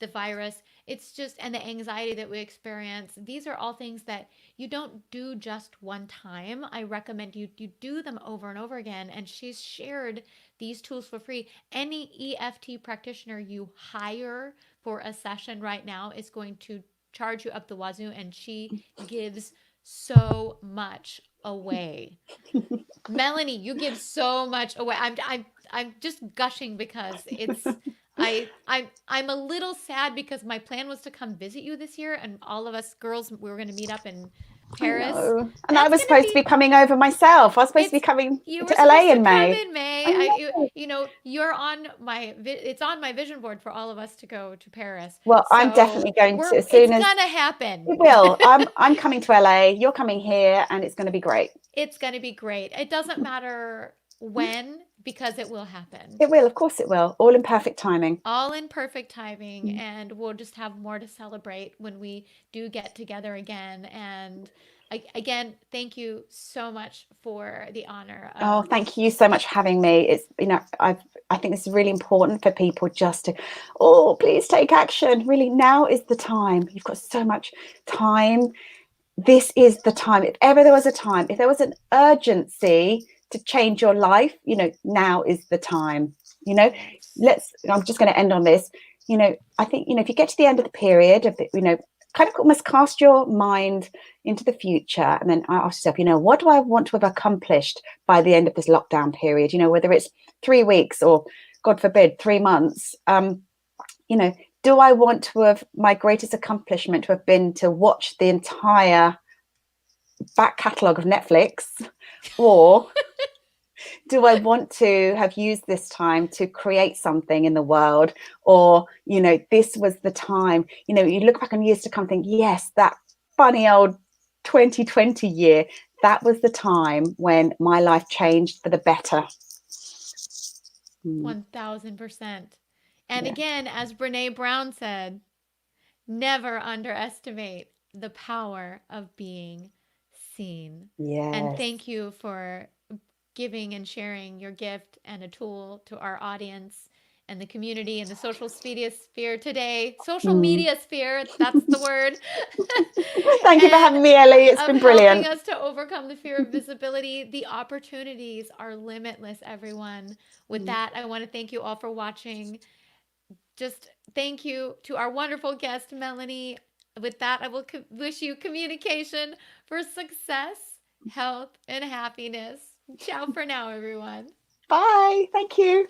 the virus. It's just, and the anxiety that we experience. These are all things that you don't do just one time. I recommend you do them over and over again. And she's shared these tools for free. Any EFT practitioner you hire for a session right now is going to charge you up the wazoo, and she gives so much away. Melanie, you give so much away. I'm just gushing because I'm a little sad because my plan was to come visit you this year, and all of us girls we were going to meet up in I Paris. know. And I That's was going to supposed to be be coming over myself. I was supposed to be it's coming you were to supposed LA to in come May. in May. I know. You're on it's on my vision board for all of us to go to Paris. Well, I'm So definitely going to as it's soon as gonna happen. it will. I'm coming to LA. You're coming here, and it's going to be great. It's gonna be great. It doesn't matter when because it will happen. It will, of course, it will. All in perfect timing. All in perfect timing, and we'll just have more to celebrate when we do get together again. And again, thank you so much for the honor Oh, of thank you so much for having me. It's I think this is really important for people just to, oh, please take action. Really, now is the time. You've got so much time. This is the time. If ever there was a time, if there was an urgency to change your life, now is the time. You know, yes. I'm just going to end on this. I think, if you get to the end of the period of the, kind of almost cast your mind into the future and then ask yourself, what do I want to have accomplished by the end of this lockdown period? Whether it's 3 weeks or, God forbid, 3 months. You know, do I want to have my greatest accomplishment to have been to watch the entire back catalogue of Netflix, or do I want to have used this time to create something in the world? Or, this was the time, you look back on years to come, think, yes, that funny old 2020 year, that was the time when my life changed for the better. 1000%. And Yeah. again, as Brene Brown said, never underestimate the power of being seen. And Yes. thank you for giving and sharing your gift and a tool to our audience and the community and the social media sphere today. Social Mm. media sphere, that's the word. Thank you for And having me, Ellie. It's of been helping brilliant. us to overcome the fear of visibility. The opportunities are limitless, everyone. With Mm. that, I want to thank you all for watching. Just thank you to our wonderful guest, Melanie. With that, I will wish you communication for success, health, and happiness. Ciao for now, everyone. Bye. Thank you.